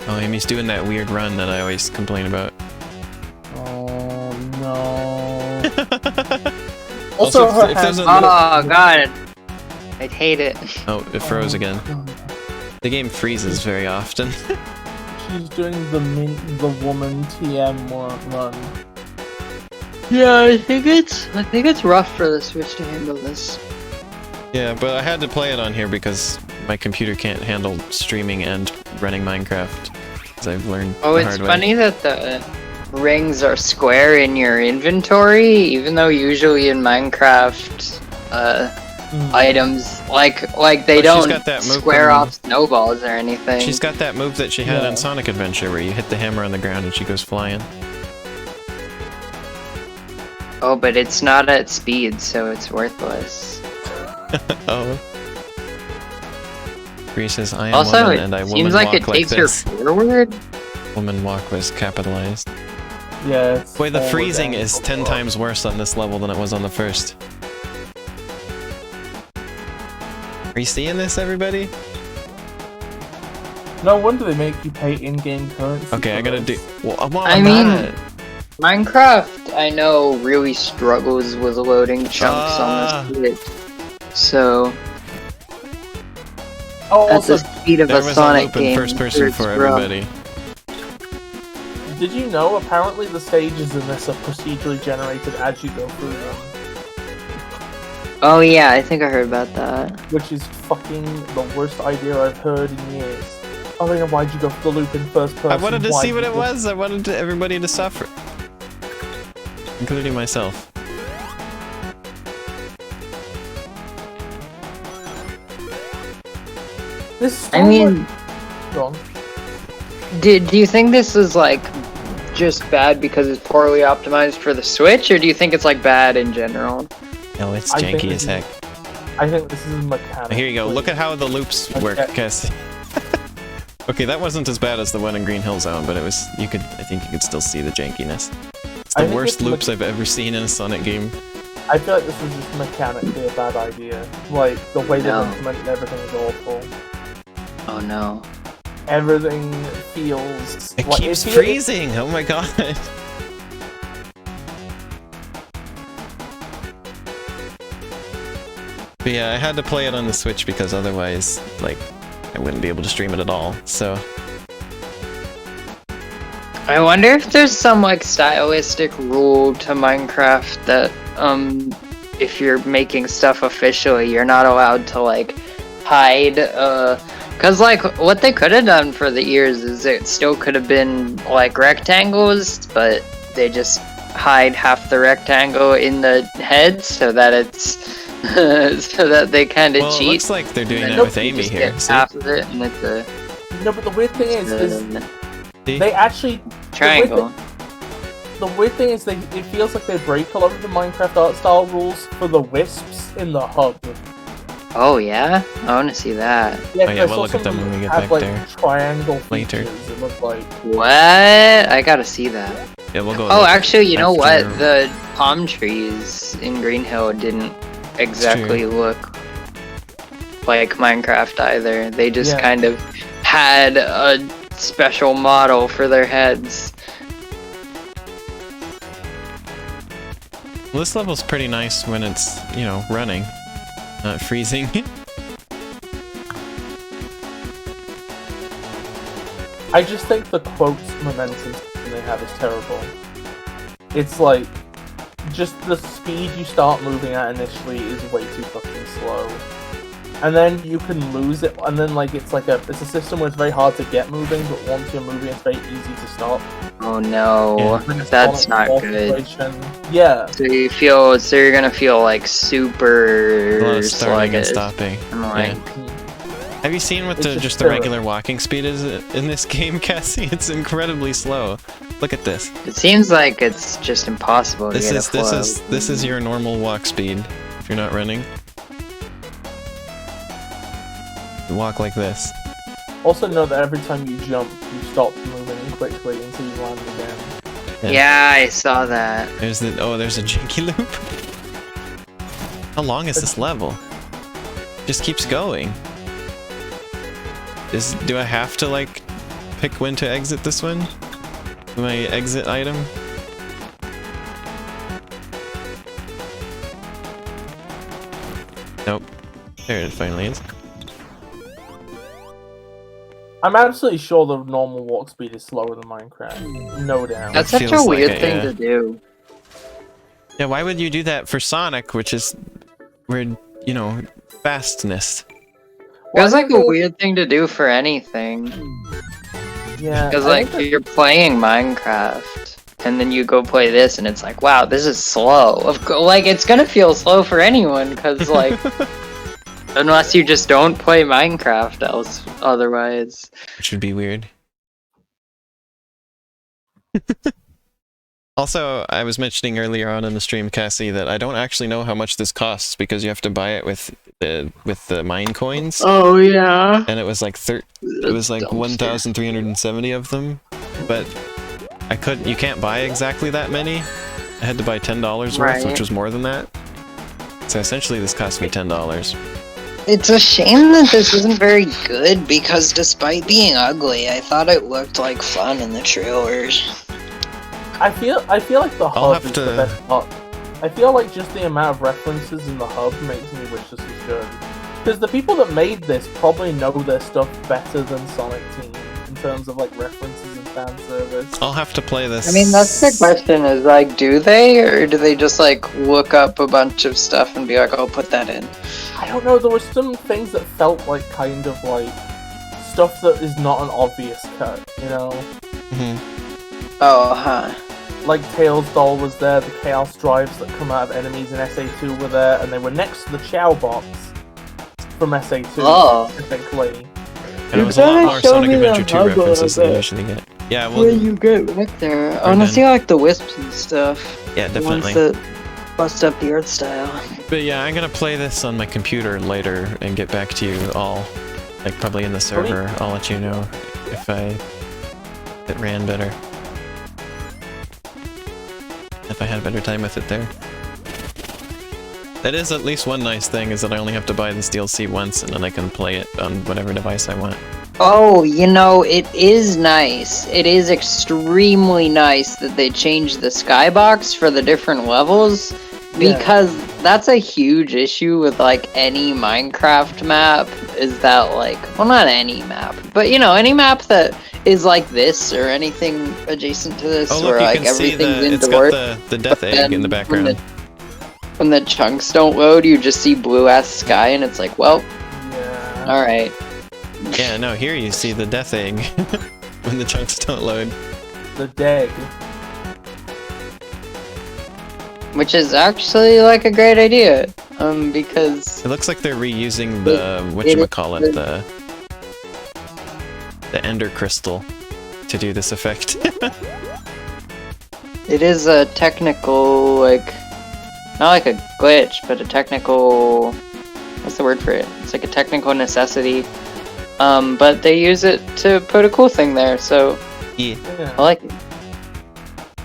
Oh, Amy's doing that weird run that I always complain about. Oh no. Also, Also, her if there's hand- Oh god, I'd hate it. Oh, it froze again. The game freezes very often. She's doing the woman TM run. Yeah, I think it's rough for the Switch to handle this. Yeah, but I had to play it on here because my computer can't handle streaming and running Minecraft. As I've learned Oh, the it's hard way. funny that the rings are square in your inventory, even though usually in Minecraft, items like they Well, she's don't got that move square coming- off snowballs or anything. She's got that move that she had Yeah. in Sonic Adventure where you hit the hammer on the ground and she goes flying. Oh, but it's not at speed, so it's worthless. Oh. Bree says, I am Also, woman it and I woman seems like walk it takes her this. forward. woman walk was capitalized. Yeah. It's Boy, the forward freezing and is 10 forward. times worse on this level than it was on the first. Are you seeing this, everybody? No wonder they make you pay in-game currency. Okay, I for gotta this. do. Well, I'm on I mean- that. Minecraft, I know, really struggles with loading chunks on the Switch. So, Oh, at the also, speed of There a was a Sonic loop in game, first person it's for rough. everybody. did you know apparently the stages in this are procedurally generated as you go through them? Oh yeah, I think I heard about that. Which is fucking the worst idea I've heard in years. Oh, then why'd you go for the loop in first person? I wanted to Why'd see you what it go- was. I wanted everybody to suffer, including myself. This is I so mean, much- Go on. do you think this is like just bad because it's poorly optimized for the Switch, or do you think it's like bad in general? No, it's I think janky this as heck. I think this is mechanical. Here you go. Look at how the loops work, Okay. Cassie. Okay, that wasn't as bad as the one in Green Hill Zone, but it was. I think you could still see the jankiness. It's I the think worst it's loops I've ever seen in a Sonic game. I feel like this is just mechanically a bad idea. Like, the way they No. implemented everything is awful. Oh no. Everything feels... It like, keeps feels- freezing. Oh my god. But yeah, I had to play it on the Switch because otherwise, like, I wouldn't be able to stream it at all. So I wonder if there's some like stylistic rule to Minecraft that if you're making stuff officially, you're not allowed to like hide cuz like what they could have done for the ears is it still could have been like rectangles, but they just hide half the rectangle in the head so that it's so that they kind of well, it cheat. looks like they're doing And that then with you Amy just here. get See? half of it and it's a No, but the weird thing is See? they actually... triangle. The weird thing is it feels like they break a lot of the Minecraft art style rules for the wisps in the hub. Oh yeah? I want to see that. Yeah, Oh, yeah, 'cause I we'll saw look at them some when we get have, back like, there triangle later. features. It looked like... What? I gotta see that. Yeah, we'll go. Oh, look actually, you know after- what? The palm trees in Green Hill didn't exactly look like Minecraft either. They just Yeah. kind of had a special model for their heads. Well, this level's pretty nice when it's, you know, running, not freezing. I just think the quotes momentum they have is terrible. It's like, just the speed you start moving at initially is way too fucking slow. And then you can lose it, and then like it's a system where it's very hard to get moving, but once you're moving it's very easy to stop. Oh no, Yeah. When it's that's on not a good. situation. Yeah. So you're gonna feel like super A lot of starting and sluggish. stopping. I'm like, Have you seen what It's the just just the terrible. regular walking speed is in this game, Cassie? It's incredibly slow. Look at this. it seems like it's just impossible to This get is a flow. this is your normal walk speed if you're not running. Walk like this. Also know that every time you jump, you stop moving quickly until you land again. Yeah, I saw that. There's a janky loop. How long is this level? Just keeps going. Do I have to like pick when to exit this one? My exit item? Nope. There it finally is. I'm absolutely sure the normal walk speed is slower than Minecraft. No doubt. That's such a feels like weird it, thing yeah. to do. Yeah, why would you do that for Sonic, which is weird, you know, fastness? Feels like a weird thing to do for anything. Yeah. Because I like think you're playing Minecraft, and then you go play this, and it's like, wow, this is slow. Like it's gonna feel slow for anyone, because like unless you just don't play Minecraft, else otherwise. Which would be weird. Also, I was mentioning earlier on in the stream, Cassie, that I don't actually know how much this costs because you have to buy it with the mine coins, Oh yeah. and it was like 1,370 of them. but you can't buy exactly that many. I had to buy $10 worth, Right. which was more than that. So essentially this cost me $10. It's a shame that this isn't very good, because despite being ugly, I thought it looked like fun in the trailers. I feel like the I'll hub have is to- the best part. I feel like just the amount of references in the hub makes me wish this was good. Because the people that made this probably know their stuff better than Sonic Team in terms of like references and fan service. I'll have to play this. I mean, that's the question, is like, do they, or do they just like look up a bunch of stuff and be like, I'll put that in? I don't know, there were some things that felt like kind of like stuff that is not an obvious cut, you know? Mhm. Oh, huh. Like Tails doll was there, the chaos drives that come out of enemies in SA2 were there, and they were next to the Chow box from SA2 Oh. specifically. And it was a You lot gotta more show Sonic me the Adventure 2 hub references than you of it. usually get. Yeah, Where well, you get right there? I We're wanna done. see like the wisps and stuff. yeah, The ones definitely. that bust up the art style. But yeah, I'm gonna play this on my computer later and get back to you all. Like, probably in the server. I'll let you know if it ran better. If I had a better time with it there. That is at least one nice thing, is that I only have to buy this DLC once and then I can play it on whatever device I want. Oh, you know, it is nice. It is extremely nice that they changed the skybox for the different levels, Yeah. because that's a huge issue with like any Minecraft map, is that like, well, not any map, but you know, any map that is like this or anything adjacent to this, Oh where look, you like can see everything's it's got indoors. the death but egg in the then background. When the chunks don't load, you just see blue ass sky, and it's like, well, Yeah. alright. Yeah, no, here you see the death egg when the chunks don't load. The Deg. Which is actually like a great idea, because It looks like they're reusing the whatchamacallit, the ender crystal to do this effect. it is a technical, like, not like a glitch, but a technical, what's the word for it? It's like a technical necessity. But they use it to put a cool thing there, so Yeah. I like it.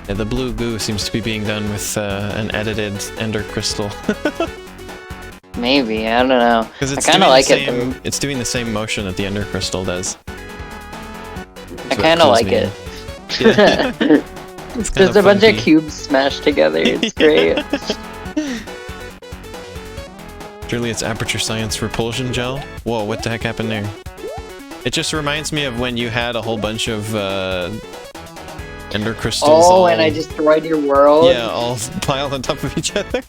Yeah, the blue goo seems to be being done with an edited ender crystal. Maybe, I don't know. Because I kinda like it, though. It's doing the same motion that the ender crystal does. I kinda like it. Yeah. It's There's kinda a bunch of funky. cubes smashed together, it's great. Surely it's aperture science repulsion gel? Whoa, what the heck happened there? It just reminds me of when you had a whole bunch of ender crystals. Oh, all, and I destroyed your world? Yeah, all piled on top of each other.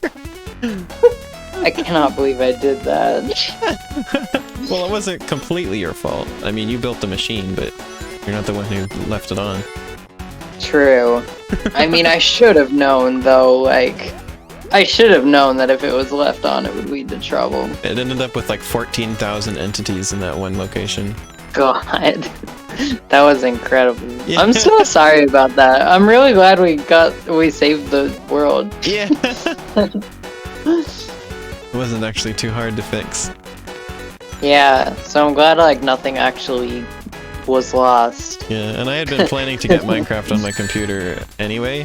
I cannot believe I did that. Well, it wasn't completely your fault. I mean, you built the machine, but you're not the one who left it on. True. I mean, I should have known, though, like... I should have known that if it was left on, it would lead to trouble. It ended up with like 14,000 entities in that one location. God. That was incredible. Yeah. I'm so sorry about that. I'm really glad we saved the world. Yeah. It wasn't actually too hard to fix. Yeah, so I'm glad, like, nothing actually was lost. Yeah, and I had been planning to get Minecraft on my computer anyway,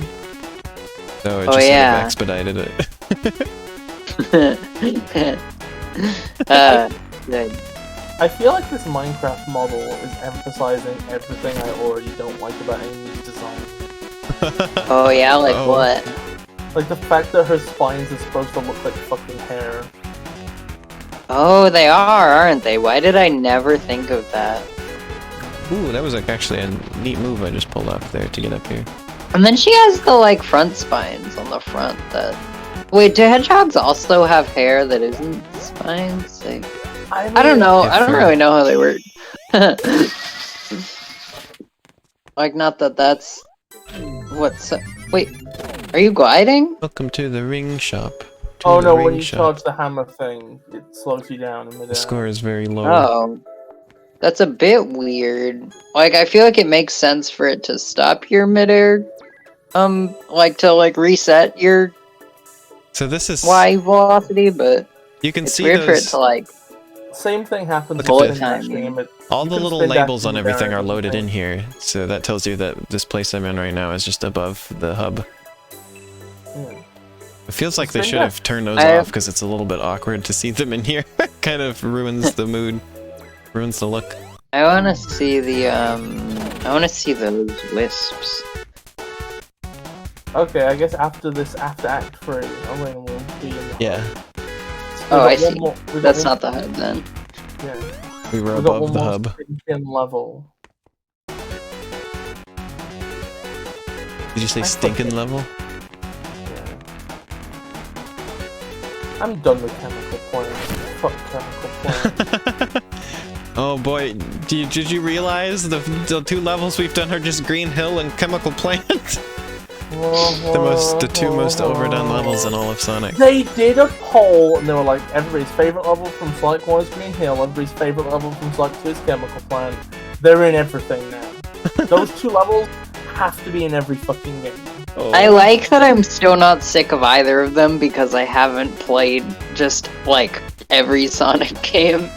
so it Oh, just sort yeah. of expedited it. Good. I feel like this Minecraft model is emphasizing everything I already don't like about Amy's design. Oh, yeah, like Oh. what? Like the fact that her spines are supposed to look like fucking hair. Oh, they are, aren't they? Why did I never think of that? Ooh, that was like actually a neat move I just pulled off there to get up here. And then she has the, like, front spines on the front that... Wait, do hedgehogs also have hair that isn't spines? Like... I don't know. Yeah, I don't fur. really know how they work. Like, not that that's... What's... Wait, are you gliding? Welcome to the ring shop. To Oh the no, ring when you shop. charge the hammer thing, it slows you down in midair. The score is very low. Oh. That's a bit weird. Like, I feel like it makes sense for it to stop your midair. Like, to, like, reset your So this is... Y velocity, but You can it's see weird for it those... to, like... same thing happens Look at with this. the stream. All You the can little spin labels dash on and everything down are and loaded in everything. here, so that tells you that this place I'm in right now is just above the hub. Yeah. It feels like Spin they should dash. have turned those off because it's a little bit awkward to see them in here. Kind of ruins the mood, ruins the look. I wanna see the I wanna see those wisps. Okay, I guess after Act 3, we'll be in the Yeah, Oh, I We've got see. one more- we've got That's one- not the hub then. Yeah. we were We've got above one the more hub. stinking level. Did you say I stinking fucking- level? Yeah. I'm done with chemical plants. Fuck chemical plants. Oh boy, did you realize the 2 levels we've done are just Green Hill and Chemical Plant? the 2 most overdone levels in all of Sonic. They did a poll and they were like, everybody's favorite level from Sonic 1 is Green Hill, everybody's favorite level from Sonic 2 is Chemical Plant. They're in everything now. Those 2 levels have to be in every fucking game. Oh. I like that I'm still not sick of either of them because I haven't played just like every Sonic game.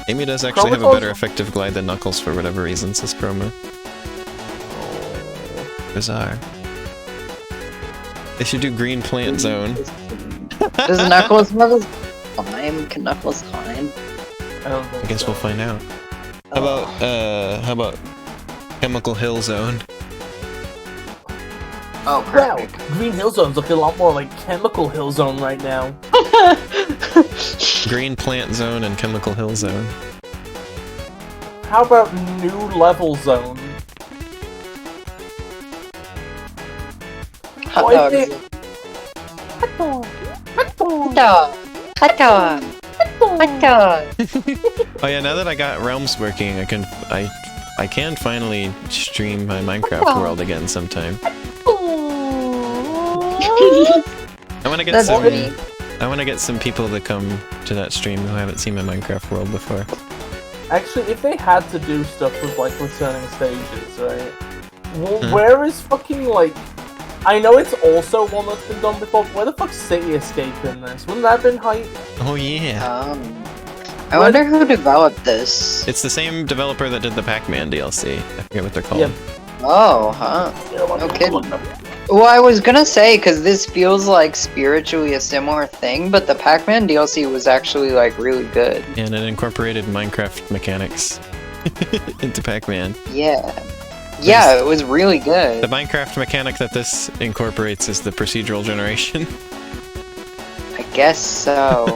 Amy does actually have a Chroma's better also- effective glide than Knuckles for whatever reason, says Chroma. Bizarre. They should do Green Plant Zone. Does Knuckles have a climb? Can Knuckles climb? I don't think I guess so. we'll find out. How about Chemical Hill Zone? Oh, Wow, perfect. Green Hill Zone's looking a lot more like Chemical Hill Zone right now. Green Plant Zone and Chemical Hill Zone. How about New Level Zone? Hot Why dogs. they- Hot dog. Hot dog. Oh yeah, now that I got Realms working, I can finally stream my Minecraft world again sometime. I want to get That's some. pretty. I want to get some people to come to that stream who haven't seen my Minecraft world before. Actually, if they had to do stuff with like returning stages, right? Well, Hmm. where is fucking like? I know it's also one that's been done before. But where the fuck's City Escape in this? Wouldn't that have been hype? Oh yeah, I wonder who developed this. it's the same developer that did the Pac-Man DLC. I forget what they're called. Yep. Oh, huh. No kidding. Well, I was gonna say, because this feels like spiritually a similar thing, but the Pac-Man DLC was actually, like, really good. And it incorporated Minecraft mechanics into Pac-Man. Yeah. Yeah, it was really good. The Minecraft mechanic that this incorporates is the procedural generation. I guess so.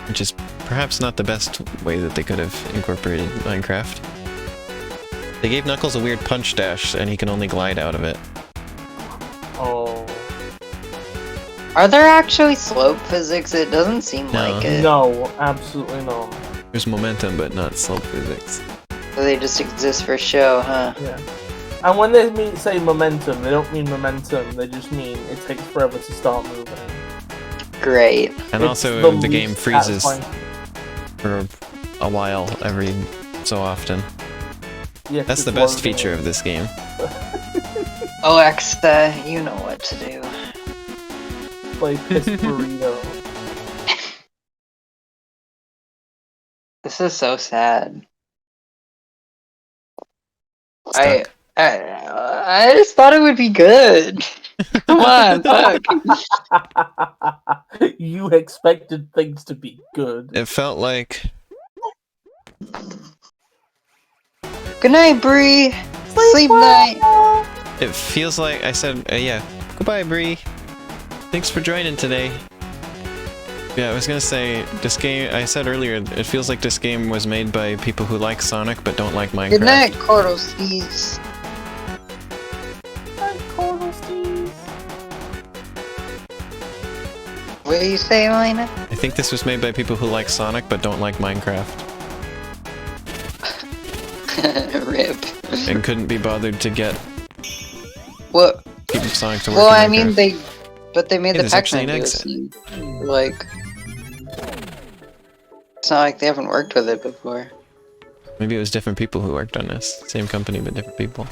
Which is perhaps not the best way that they could have incorporated Minecraft. They gave Knuckles a weird punch dash, and he can only glide out of it. Oh Are there actually slope physics? It doesn't seem No. like it. no, absolutely not. There's momentum, but not slope physics. So they just exist for show, huh? Yeah. And when they say momentum, they don't mean momentum. They just mean it takes forever to start moving. Great. And It's also, the least game freezes satisfying- for a while every so often. Yeah, That's the it's best loading. feature of this game. Alexa, you know what to do. Play Piss Burrito. This is so sad. Stuck. I just thought it would be good. Come on, fuck. You expected things to be good. It felt like Good night, Bree. Sleep night. it feels like I said, yeah. Goodbye, Bree. Thanks for joining today. Yeah, I was gonna say this game. I said earlier, it feels like this game was made by people who like Sonic but don't like Minecraft. Good night, Cordelstees. What do you say, Elena? I think this was made by people who like Sonic but don't like Minecraft Rip. and couldn't be bothered to get What? keep Sonic to work. Well, in I mean, Minecraft. they made Yeah, the there's actually Pac-Man an exit. DLC. Like, it's not like they haven't worked with it before. Maybe it was different people who worked on this. Same company but different people.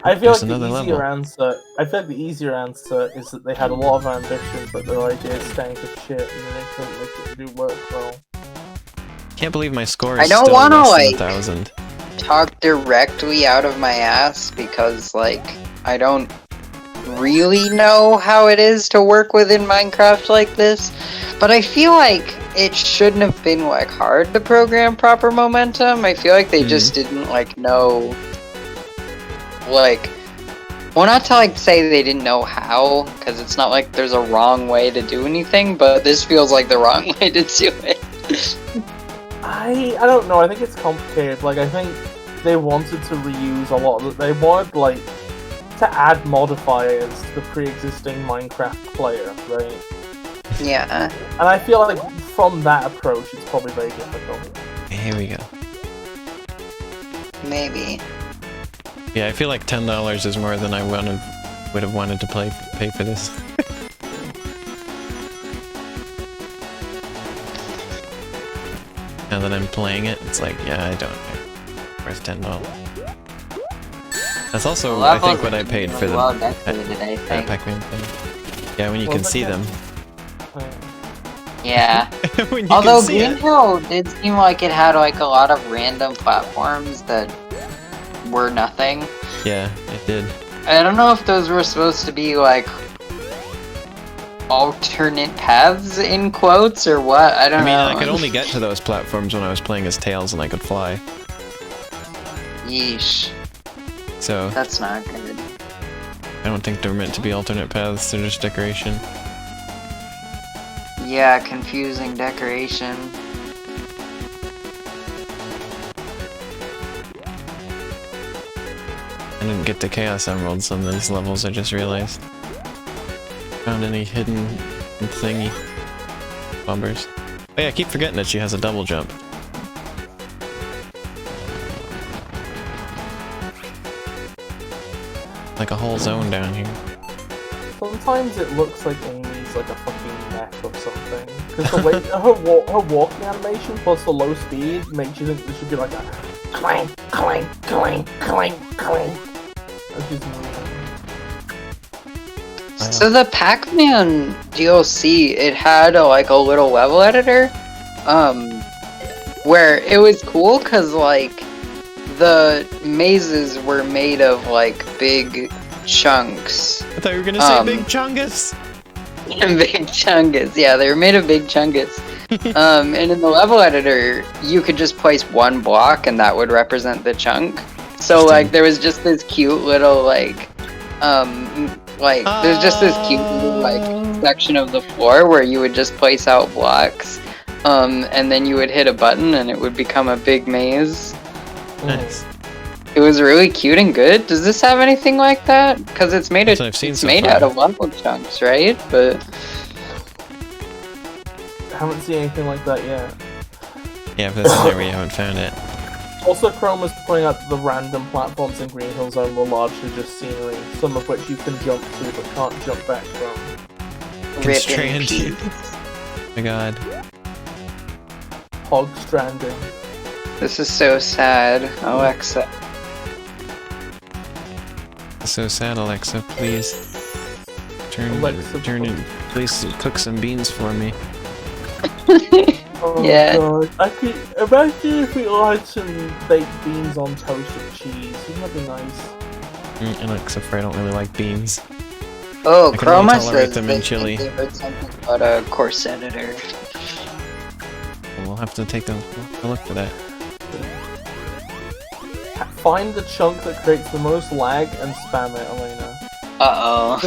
I feel There's like the another easier level. answer. I feel like the easier answer is that they had a lot of ambition, but their ideas stank of shit, and then they couldn't make it do work well. Can't believe my score I is don't still wanna, less than like- 1,000. Talk directly out of my ass because, like, I don't really know how it is to work within Minecraft like this, but I feel like it shouldn't have been, like, hard to program proper momentum. I feel like they just didn't, like, know, like, well, not to, like, say they didn't know how, because it's not like there's a wrong way to do anything, but this feels like the wrong way to do it. I don't know. I think it's complicated. Like, I think they wanted to reuse a lot of they wanted, like, to add modifiers to the pre-existing Minecraft player, right? Yeah. And I feel like from that approach, it's probably very difficult. Here we go. Maybe. Yeah, I feel like $10 is more than I would have wanted to pay for this. Now that I'm playing it, it's like, yeah, I don't know. Worth $10. That's also, Well, I that think, what wasn't I paid for really the well decorated, I think. Pac-Man thing. Yeah, when you Well, can but see yeah. them. Yeah. When you Although can see Green it. Hill did seem like it had like a lot of random platforms that were nothing. Yeah, it did. I don't know if those were supposed to be like alternate paths in quotes or what. I don't I mean, know. I could only get to those platforms when I was playing as Tails and I could fly. Yeesh. So, That's not good. I don't think they're meant to be alternate paths, they're just decoration. Yeah, confusing decoration. I didn't get to Chaos Emeralds on these levels, I just realized. Found any hidden thingy bombers. Oh yeah, I keep forgetting that she has a double jump. Like a whole zone down here. Sometimes it looks like Amy's like a fucking mech or something. Because the way her walking animation plus the low speed makes you think this should be like a clank, clank, clank, clank, clank. As she's moving. So the Pac-Man DLC, it had like a little level editor, where it was cool because like the mazes were made of like big chunks. I thought you were gonna say Big Chungus! Big chungus, yeah, they were made of big chungus. And in the level editor, you could just place one block and that would represent the chunk. So like there was just this cute little like there's just this cute little like section of the floor where you would just place out blocks, and then you would hit a button and it would become a big maze. Nice. It was really cute and good. Does this have anything like that? Because it's made That's what I've seen it's so made far. out of level chunks, right? But I haven't seen anything like that yet. Yeah, if that's an area you haven't found it. Also, Chrome was pointing out that the random platforms in Green Hill Zone were largely just scenery, some of which you can jump to but can't jump back from. rip in Constrained. peace. Oh my god. Hog stranding. This is so sad, Alexa. So sad, Alexa, please. Alexa, Please cook some beans for me. Oh Yeah. god. I could imagine if we all had some baked beans on toast with cheese. Wouldn't that be nice? And except for I don't really like beans. Oh, I can only Chroma tolerate says them they in chili. think they heard something about a course editor. We'll have to take a look for that. Find the chunk that creates the most lag and spam it, Elena. Uh-oh.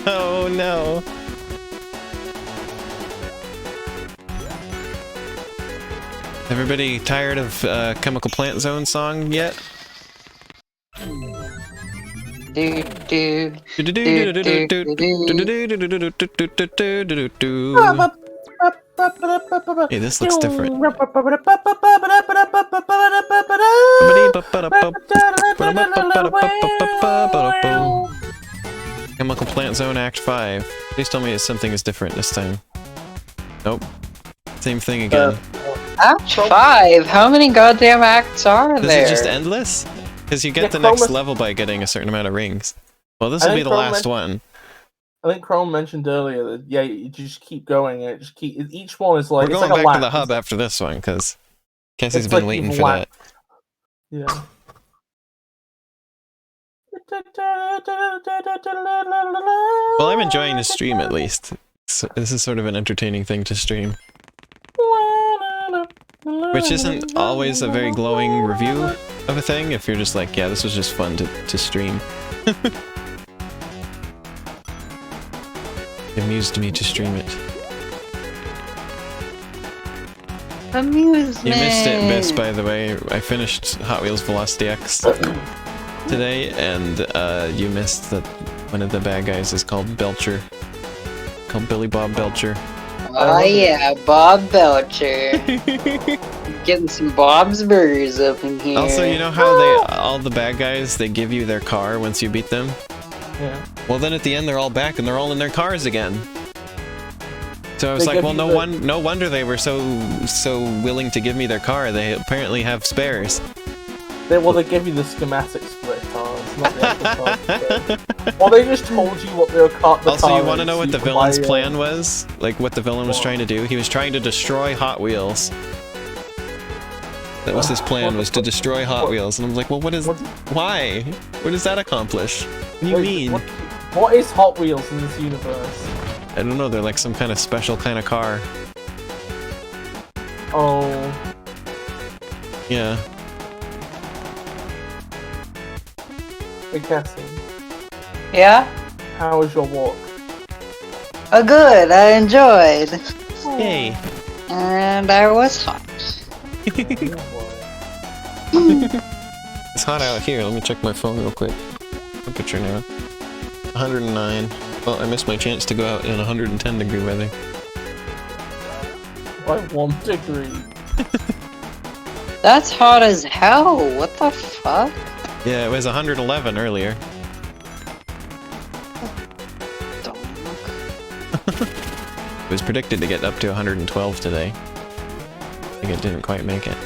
Oh no. Everybody tired of Chemical Plant Zone song yet? Do, do. Hey, this looks different. Chemical Plant Zone Act 5. Please tell me something is different this time. Nope. Same thing again. Act 5? How many goddamn acts are This there? is just endless? Because you get Yeah, the next Chrome- level by getting a certain amount of rings. Well, this I will be think the Chrome last one. I think Chrome mentioned earlier that you just keep going and it just keep each one is like We're it's going like a back to lap. the hub after this one, because Cassie's It's been like waiting you've for that. lapped. Yeah. Well, I'm enjoying the stream at least. So this is sort of an entertaining thing to stream. Which isn't always a very glowing review of a thing, if you're just like, yeah, this was just fun to stream. It amused me to stream it. Amusement. You missed it, Biss, by the way. I finished Hot Wheels Velocity X today, and you missed that one of the bad guys is called Belcher. Called Billy Bob Belcher. Oh yeah, Bob Belcher. Getting some Bob's Burgers up in here. Also, you know how all the bad guys, they give you their car once you beat them? Yeah. Well, then at the end they're all back and they're all in their cars again. So I was They like, give well, you no wonder they were so willing to give me their car. They apparently have spares. They give you the schematics for their cars, not the actual cars. Or they just told you what their car. Also, you want to know is, what so the you can villain's buy it. plan was? Like what the villain was trying to do? He was trying to destroy Hot Wheels. That was his plan, was to destroy Hot Wheels. And I'm like, well, why? What does that accomplish? What do you mean? What is Hot Wheels in this universe? I don't know, they're like some kind of special kind of car. Oh. Yeah. Hey Cassie, Yeah? how was your walk? Oh good, I enjoyed. Yay. And I was hot. It's hot out here. Let me check my phone real quick. Temperature now. 109. Well, I missed my chance to go out in 110 degree weather. By 1 degree. That's hot as hell. What the fuck? Yeah, it was 111 earlier. It was predicted to get up to 112 today. I think it didn't quite make it.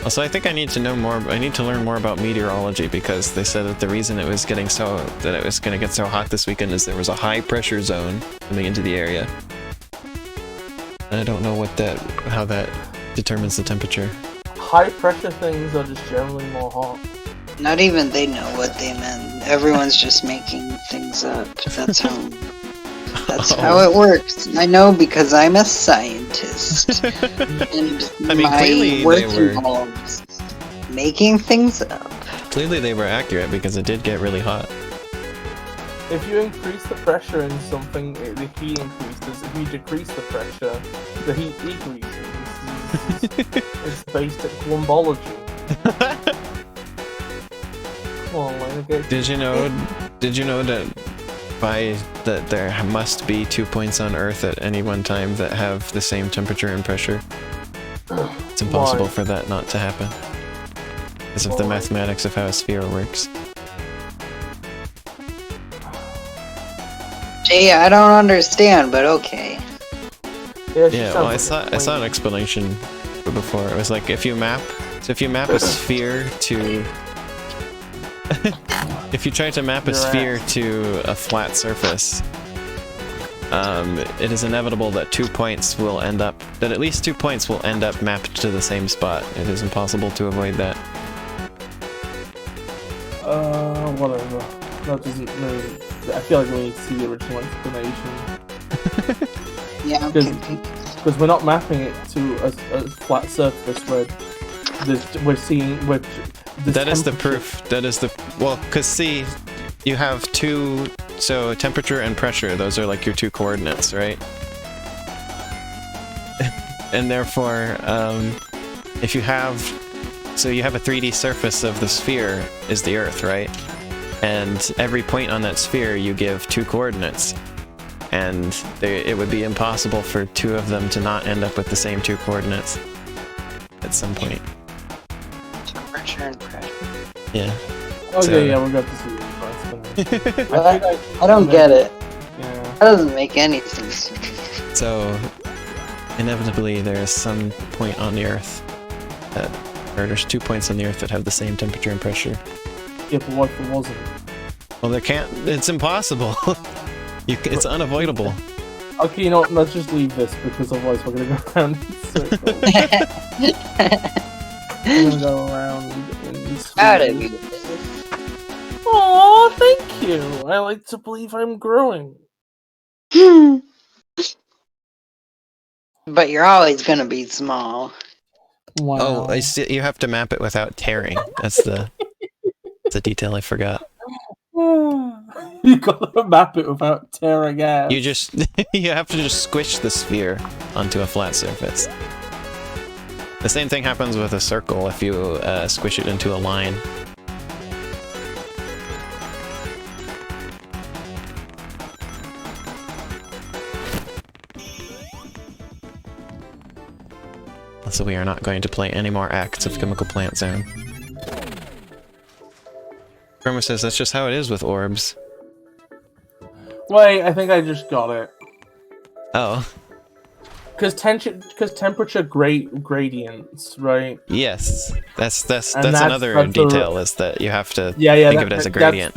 Also, I think I need to know more. I need to learn more about meteorology, because they said that the reason it was getting it was going to get so hot this weekend is there was a high pressure zone coming into the area. And I don't know how that determines the temperature. High pressure things are just generally more hot. Not even they know what they meant. Everyone's just making things up. That's how it works. I know because I'm a scientist. And I mean, clearly my work they were- involves making things up. Clearly they were accurate, because it did get really hot. If you increase the pressure in something, the heat increases. If you decrease the pressure, the heat decreases. It's basic lumbology. Come on, Renegade. Did you know that there must be 2 points on Earth at any one time that have the same temperature and pressure? It's impossible Why? for that not to happen. Because of the Why? mathematics of how a sphere works. Gee, I don't understand, but okay. Yeah, she Yeah, well, I sounds like saw a an explanation before. It was like if you map a sphere to if you try to map a Your sphere to a flat surface, it is inevitable that at least 2 points will end up mapped to the same spot. It is impossible to avoid that. Whatever. That doesn't really. I feel like we need to see the original explanation. Yeah, Because we're not mapping it to a flat surface where we're seeing. That is the proof. Well, because see, you have so temperature and pressure, those are like your two coordinates, right? And therefore, if you have a 3D surface of the sphere is the Earth, right? And every point on that sphere you give 2 coordinates. And it would be impossible for 2 of them to not end up with the same 2 coordinates at some point. Temperature and pressure. Yeah. Oh So- yeah, we're going to see the explanation. I don't get it. Yeah. That doesn't make any sense to me. So, inevitably, there is some point on the Earth that Or there's 2 points on the Earth that have the same temperature and pressure. Yeah, but what if it wasn't? Well, there can't. It's impossible. It's unavoidable. Okay, you know what? Let's just leave this because otherwise we're gonna go around in circles. We're gonna go around in Out of circles. you. Aw, thank you. I like to believe I'm growing. But you're always gonna be small. Wow. Oh, I see, you have to map it without tearing. That's the detail I forgot. You gotta map it without tearing ass. You just you have to just squish the sphere onto a flat surface. The same thing happens with a circle if you squish it into a line. So we are not going to play any more acts of Chemical Plant Zone. Chroma says that's just how it is with orbs. Wait, I think I just got it. Oh. Because temperature gradients, right? Yes. That's that's another detail, is that you have to think of it as a gradient.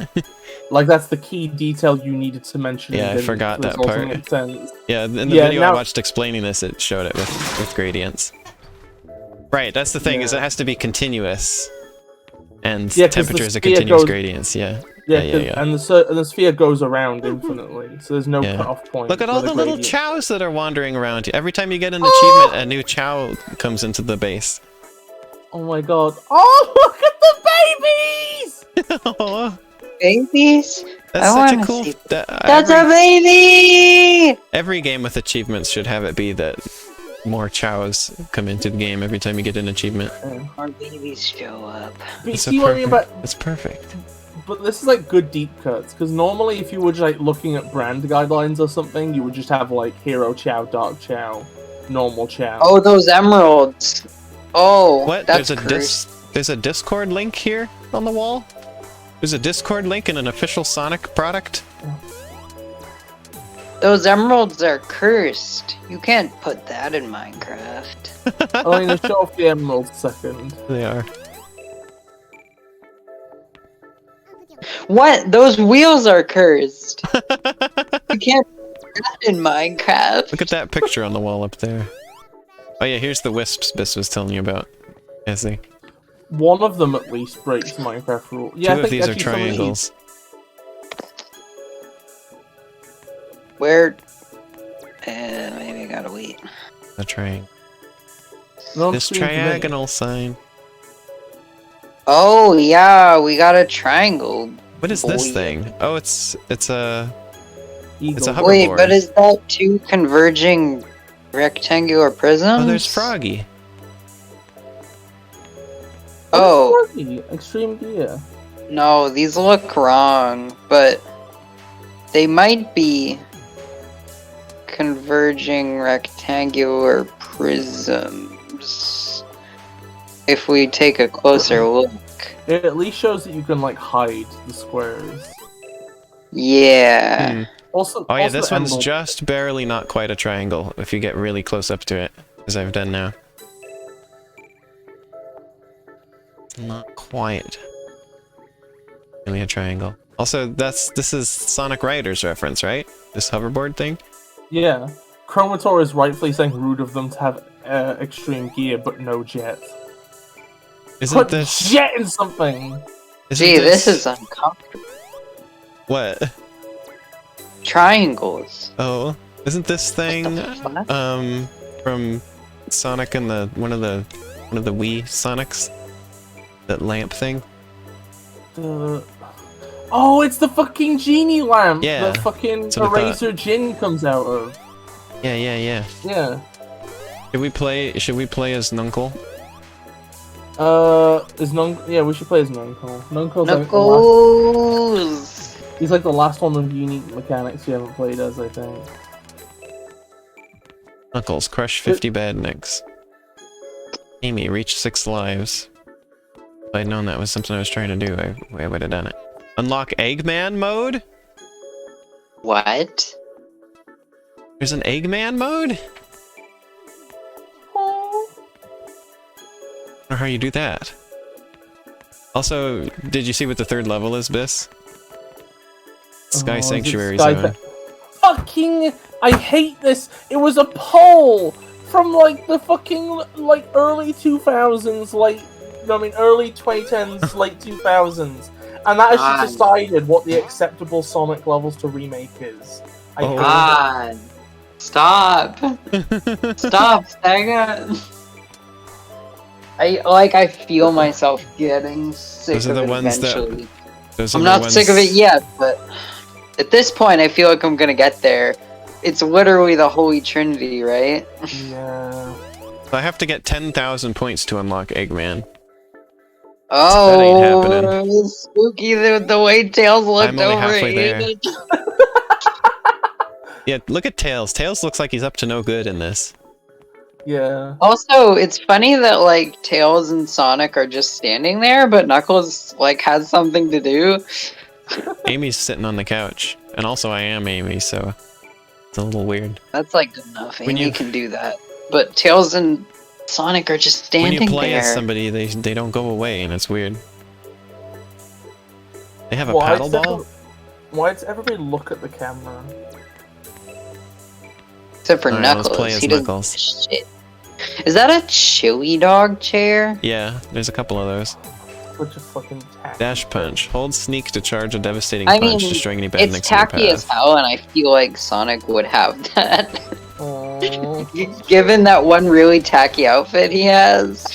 That's the key detail you needed to mention. Yeah, I forgot that part. Make sense. Yeah, in the video I watched explaining this, it showed it with gradients. Right, that's the thing, is it has to be continuous. And temperature is a continuous gradients, yeah. Yeah. And the sphere goes around infinitely, so there's no cutoff point. Look at all the little chows that are wandering around you. Every time you get an achievement, a new chow comes into the base. Oh my god. Oh, look at the babies! Oh, Babies? that's such a cool... That's a baby! Every game with achievements should have it be that more chows come into the game every time you get an achievement. More babies show up. It's perfect. But this is like good deep cuts, because normally if you were just like looking at brand guidelines or something, you would just have like Hero Chow, Dark Chow, Normal Chow. Oh, those emeralds. Oh, what? That's There's a Discord link here on the wall? There's a Discord link and an official Sonic product? Those emeralds are cursed. You can't put that in Minecraft. I'm going to show off the emeralds second. They are. What? Those wheels are cursed. You can't put that in Minecraft. Look at that picture on the wall up there. Oh yeah, here's the wisps Bis was telling you about, Cassie. One of them at least breaks Minecraft rule. Yeah, Two of these are triangles. Where? Maybe I gotta wait. A triangle. No, this triagonal sign. Oh yeah, we got a triangle. What is this thing? Oh, it's a hoverboard. Wait, but is that two converging rectangular prisms? Oh, there's Froggy. Oh. Extreme Gear. No, these look wrong, but they might be converging rectangular prisms. If we take a closer look. It at least shows that you can like hide the squares. Yeah. Also, oh yeah, this one's just barely not quite a triangle if you get really close up to it, as I've done now. Not quite really a triangle. Also, this is Sonic Riders reference, right? This hoverboard thing? Yeah. Chromator is rightfully saying rude of them to have extreme gear but no jet. Isn't this jet in something? Gee, this is uncomfortable. What? Triangles. Oh, isn't this thing from Sonic and one of the Wii Sonics? That lamp thing? Oh, it's the fucking genie lamp. Yeah. The fucking eraser Jin comes out of. Yeah. Yeah. Should we play as Nuncle? Yeah, we should play as Nuncle. Nuncle's Knuckles! He's like the last one of unique mechanics you haven't played as, I think. Knuckles, crush 50 badniks. Amy, reach 6 lives. If I'd known that was something I was trying to do, I would have done it. Unlock Eggman mode? What? There's an Eggman mode? Or how you do that. Also, did you see what the third level is, Bis? Sky Sanctuary Zone. Fucking! I hate this! It was a poll from like the fucking like early 2000s, early 2010s, late 2000s, and that has just decided what the acceptable Sonic levels to remake is. God, stop! Stop, Sega! I feel myself getting sick Those are of the it ones eventually. that... I'm not sick of it yet, but at this point, I feel like I'm gonna get there. It's literally the Holy Trinity, right? Yeah. I have to get 10,000 points to unlock Eggman. Oh, that ain't happening. it's spooky the way Tails looked I'm only over halfway there. it. Yeah, look at Tails. Tails looks like he's up to no good in this. Yeah. Also, it's funny that like Tails and Sonic are just standing there, but Knuckles like has something to do. Amy's sitting on the couch, and also I am Amy, so it's a little weird. That's like good enough. When Amy you- can do that, but Tails and Sonic are just standing When you play there. as somebody, they don't go away, and it's weird. They have a Why paddle does ball? Why does everybody look at the camera? Except for Alright, Knuckles. let's play as He doesn't Knuckles. do shit. Is that a chili dog chair? Yeah, there's a couple of those. Such a fucking tacky. Dash punch. Hold sneak to charge a devastating I punch, mean, destroying any bad It's next in your tacky as path. hell, and I feel like Sonic would have that. Aw. Given that one really tacky outfit he has.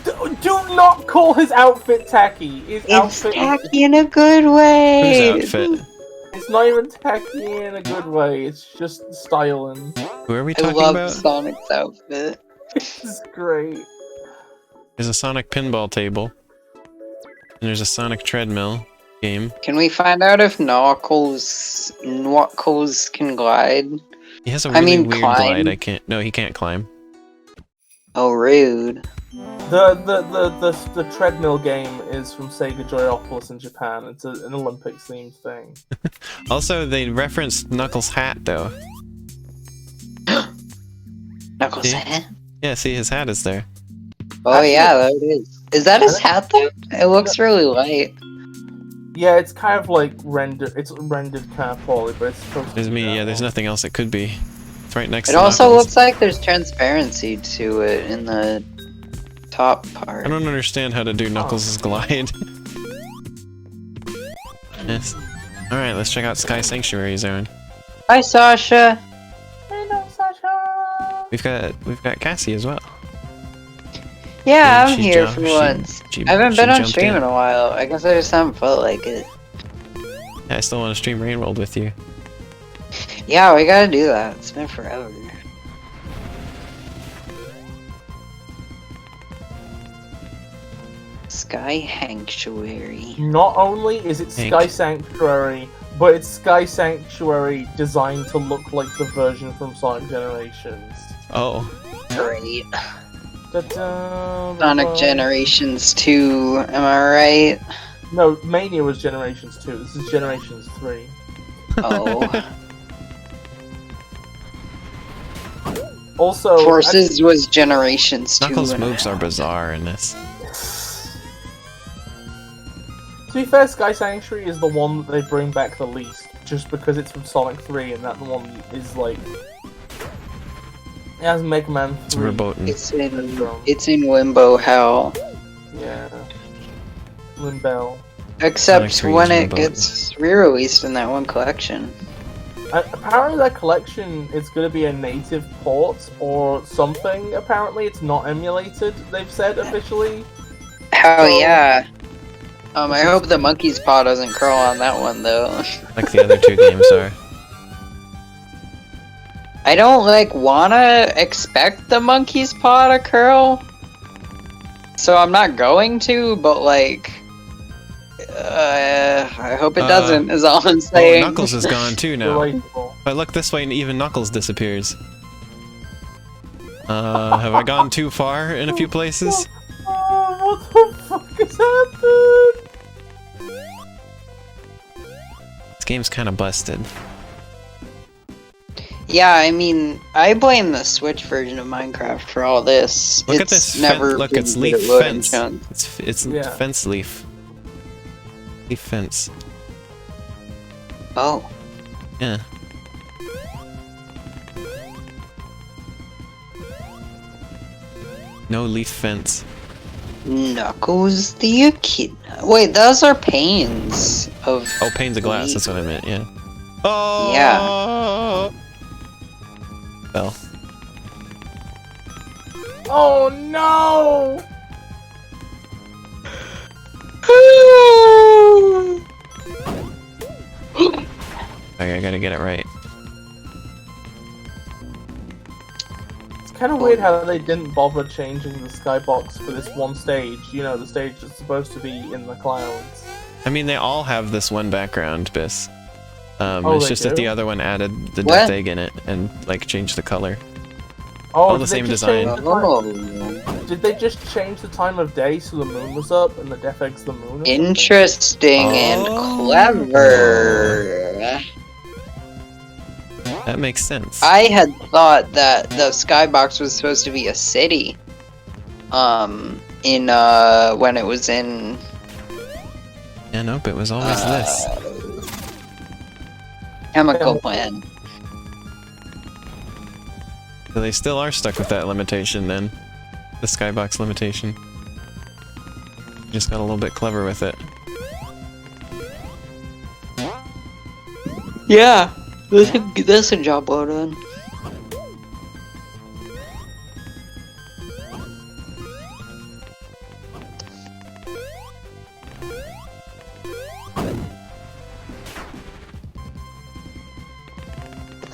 Do not call his outfit tacky. His It's outfit tacky in a good way. Whose outfit? It's not even tacky in a good way. It's just styling. Who are we I talking love about? Sonic's outfit. It's great. There's a Sonic pinball table. And there's a Sonic treadmill game. Can we find out if Knuckles can glide? He has a really weird climb. glide. No, he can't climb. Oh, rude. The treadmill game is from Sega Joyopolis in Japan. It's an Olympics themed thing. Also, they referenced Knuckles' hat, though. Knuckles' See? hat? Yeah, see, his hat is there. Oh Actually- yeah, there it is. Is that his hat though? It looks really light. Yeah, it's kind of like rendered. It's rendered kind of poorly, but it's supposed to. There's be me, yeah, that there's one. nothing else it could be. It's right next It to also Knuckles. looks like there's transparency to it in the top part. I don't understand how to do Knuckles' glide. Yes. Alright, let's check out Sky Sanctuary Zone. Hi, Sasha. Hello, Sasha. We've got Cassie as well. Yeah, And I'm she here jumped- for once. she I haven't been on jumped stream in a while. I guess I just haven't felt like it. Yeah, I still want to stream Rainworld with you. Yeah, we gotta do that. It's been forever. Sky Sanctuary. Not only is it Hank. Sky Sanctuary, but it's Sky Sanctuary designed to look like the version from Sonic Generations. Oh. Great. Ta-da, Sonic bye-bye. Generations 2, am I right? No, Mania was Generations 2. This is Generations 3. Oh. Also, Forces was Generations 2. Knuckles' and a moves are half. bizarre in this. to be fair, Sky Sanctuary is the one that they bring back the least, just because it's from Sonic 3, and that one is like. It has Mega Man 3. It's verboten. It's in limbo hell. Yeah. Limbell. Except Sonic 3 when is it verboten. gets re-released in that one collection. Apparently that collection is going to be a native port or something. Apparently it's not emulated, they've said officially. Hell So- yeah. I hope the monkey's paw doesn't crawl on that one though. Like the other two games are. I don't wanna expect the monkey's paw to curl. So I'm not going to, but I hope it doesn't, is all I'm Oh, saying. Knuckles is gone too now. Relatable. If I look this way, and even Knuckles disappears. Have I gone too far in a few places? Oh, what the fuck has happened? This game's kind of busted. Yeah, I mean, I blame the Switch version of Minecraft for all this. Look at It's this never look, been it's good leaf at loading fence. chunks. It's Yeah. fence leaf. Leaf fence. Oh. Yeah. No leaf fence. Knuckles the Echidna. Wait, those are panes of. Oh, panes of glass, that's what I meant, yeah. Oh! Yeah. Well. Oh no! Okay, I gotta get it right. It's kind of weird how they didn't bother changing the skybox for this one stage. You know, the stage that's supposed to be in the clouds. I mean, they all have this one background, Bis. Oh, it's they just that the do? other one added the What? death egg in it and, like, changed the color. Oh, All the did they same just design. change the time- Did they just change the time of day so the moon was up and the death egg's the moon? or something? Interesting and Oh. clever. That makes sense. I had thought that the skybox was supposed to be a city. In when it was in. Yeah, nope, it was always this. Chemical Plant. So they still are stuck with that limitation then. The skybox limitation. Just got a little bit clever with it. Yeah, that's a job well done.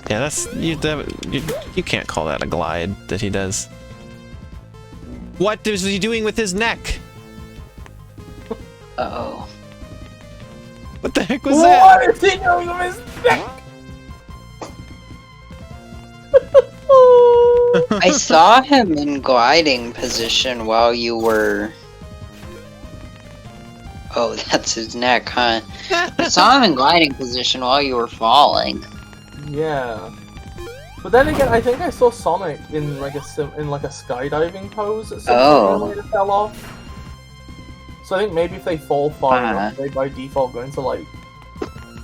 Yeah, that's you can't call that a glide that he does. What is he doing with his neck? Uh-oh. What the heck was that? What is he doing with his neck? I saw him in gliding position while you were. Oh, that's his neck, huh? I saw him in gliding position while you were falling. Yeah. But then again, I think I saw Sonic in like a skydiving pose at some point when he fell off. So I think maybe if they fall far enough, they by default go into like.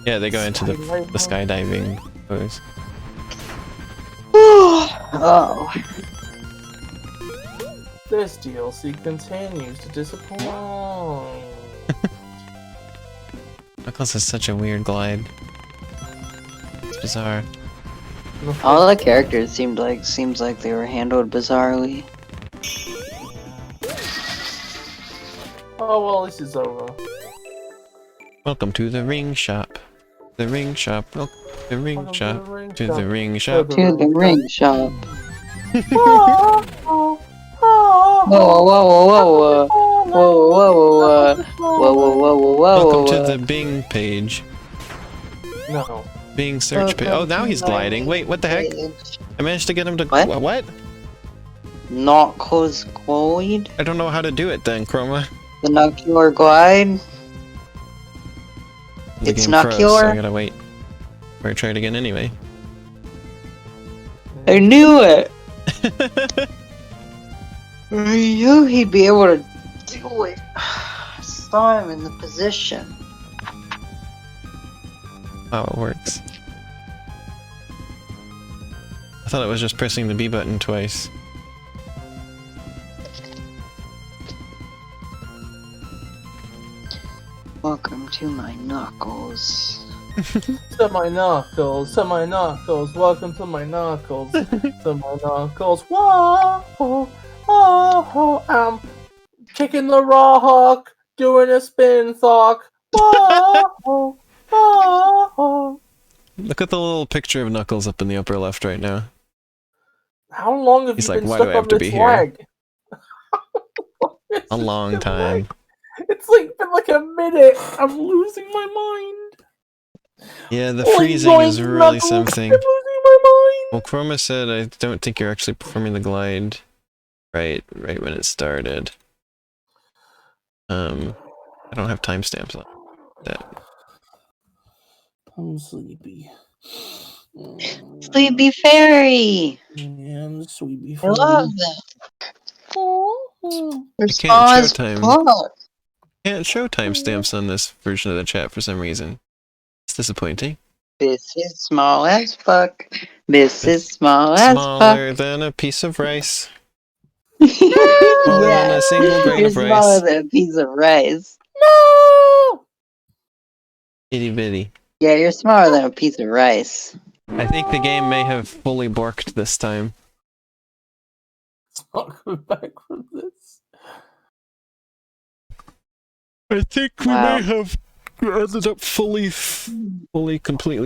Yeah, they go into the skydiving pose. Oh. This DLC continues to disappoint. Knuckles has such a weird glide. It's bizarre. All the characters seems like they were handled bizarrely. Oh well, this is over. Welcome to the ring shop. The ring shop. Welcome to the ring shop. To the ring shop. To the ring shop. Oh, oh, oh, Whoa, whoa, whoa, whoa, whoa, whoa, whoa, whoa, whoa, whoa, whoa. Welcome to the Bing page. No. Bing search page. Oh, now he's gliding. Wait, what the heck? I managed to get him to. What? Knuckles glide? I don't know how to do it then, Chroma. The Knuckler glide? The It's game froze, so Knuckler? I gotta wait. Or try it again anyway. I knew it! I knew he'd be able to do it. I saw him in the position. How it works. I thought it was just pressing the B button twice. Welcome to my Knuckles. To my knuckles, to my knuckles, welcome to my knuckles, to my knuckles, whoa, oh, oh, I'm kicking the rock, doing a spin thock, whoa, oh. Look at the little picture of Knuckles up in the upper left right now. How long have He's you like, been why stuck do I have on to this be here? leg? A long time. It's like been like a minute. I'm losing my mind. Yeah, the Oh, freezing is enjoying really Knuckles. something. I'm losing my mind. Well, Chroma said, I don't think you're actually performing the glide right when it started. I don't have timestamps on that. I'm sleepy. Sleepy Fairy. Yeah, the sweetie I love them. They're can't small as showtime. fuck. Can't show timestamps on this version of the chat for some reason. It's disappointing. This is small as fuck. This is small as Smaller fuck. than a piece of rice. Smaller than Yeah, a single grain you're of smaller rice. than a piece of rice. No! Itty bitty. Yeah, you're smaller than a piece of rice. I think the game may have fully borked this time. It's not coming back from this. I think we Wow. may have ended up completely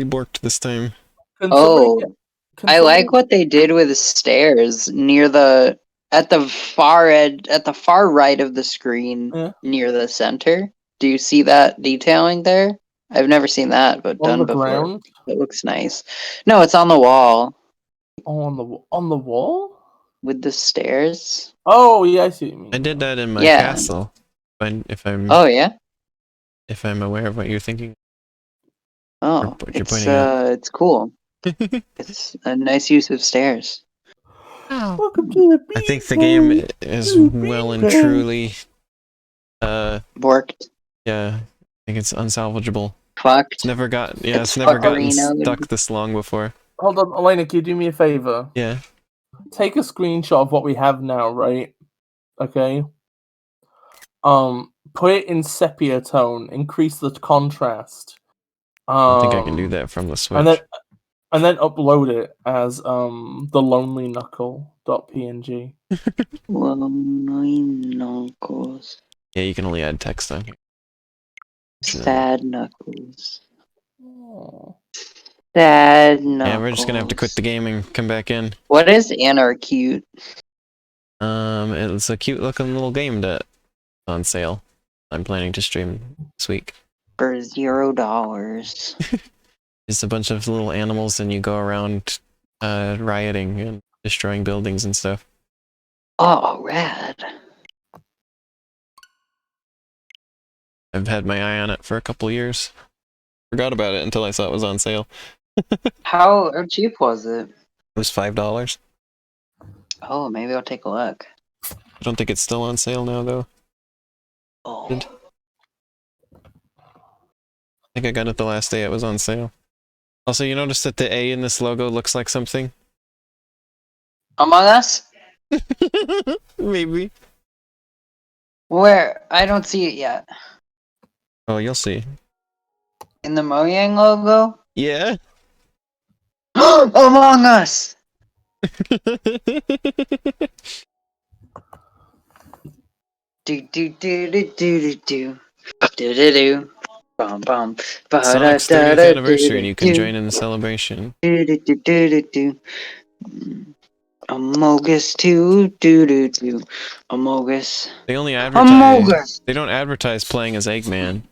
borked this time. Can Oh, somebody get- I like what they did with the stairs near the at the far edge, at the far right of the screen, Yeah. near the center. Do you see that detailing there? I've never seen that, but on done the before. ground? It looks nice. No, it's on the wall Oh, on the wall? with the stairs. Oh, yeah, I see what you mean. I did that in my Yeah. castle. If I'm Oh yeah. if I'm aware of what you're thinking. Oh, what you're pointing out. it's cool. It's a nice use of stairs. Welcome to the I think the game is well and truly Borked. yeah, I think it's unsalvageable. Fucked. It's never gotten It's never gotten fuckerinoed. stuck this long before. Hold on, Elena, can you do me a favor? Yeah. Take a screenshot of what we have now, right? Okay. Put it in sepia tone, increase the contrast. I think I can do that from the Switch. And then upload it as the lonely knuckle.png. Lonely knuckles. Yeah, you can only add text on here. Sad knuckles. Oh. Sad knuckles. Yeah, we're just gonna have to quit the game and come back in. What is Anarcute? It's a cute looking little game that's on sale. I'm planning to stream this week. For $0. It's a bunch of little animals and you go around rioting and destroying buildings and stuff. Oh, rad. I've had my eye on it for a couple years. Forgot about it until I saw it was on sale. How cheap was it? It was $5. Oh, maybe I'll take a look. I don't think it's still on sale now though. Oh. I think I got it the last day it was on sale. Also, you notice that the A in this logo looks like something? Among Us? Maybe. Where? I don't see it yet. Oh, you'll see. In the Mojang logo? Yeah. Among Us! Do do do do do do do do do do. Bum bum. Sonic's 30th anniversary and you can join in the celebration. Do do do do do do. Amogus 2 do do do. Amogus. They only advertise. Amogus. They don't advertise playing as Eggman.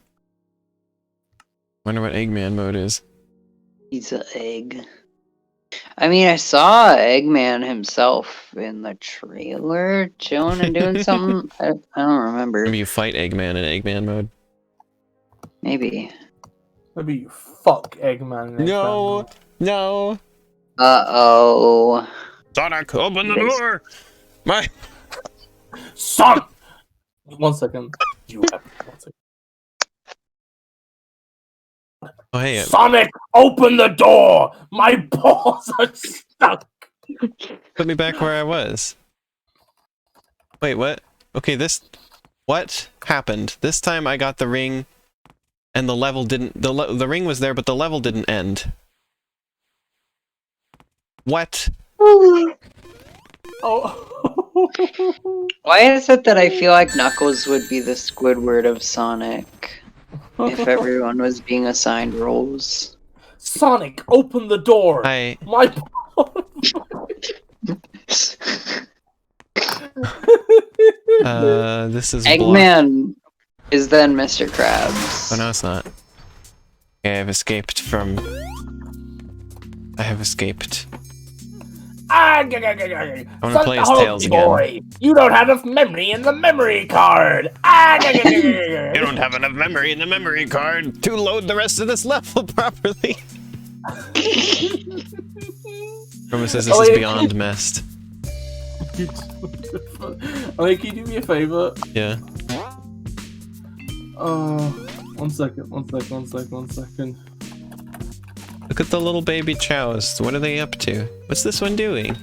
Wonder what Eggman mode is. He's an egg. I mean, I saw Eggman himself in the trailer, chilling and doing something. I don't remember. Maybe you fight Eggman in Eggman mode. Maybe. Maybe you fuck Eggman. next No, time. no. Uh-oh. Sonic, open the door. My. Son! 1 second. You have 1 second. Oh hey, Sonic, open the door! My balls are stuck! put me back where I was. Wait, what? Okay, what happened? This time I got the ring, and the level didn't. The ring was there, but the level didn't end. What? Oh. Why is it that I feel like Knuckles would be the Squidward of Sonic if everyone was being assigned roles? Sonic, open the door! I. My This is Eggman is then Mr. Krabs. Oh no, it's not. Okay, I have escaped from. I have escaped. I wanna play as Tails again. Boy, you don't have enough memory in the memory card. You don't have enough memory in the memory card to load the rest of this level properly. Roma says this is beyond messed. Can you do me a favor? Yeah. One second. Look at the little baby chows. What are they up to? What's this one doing?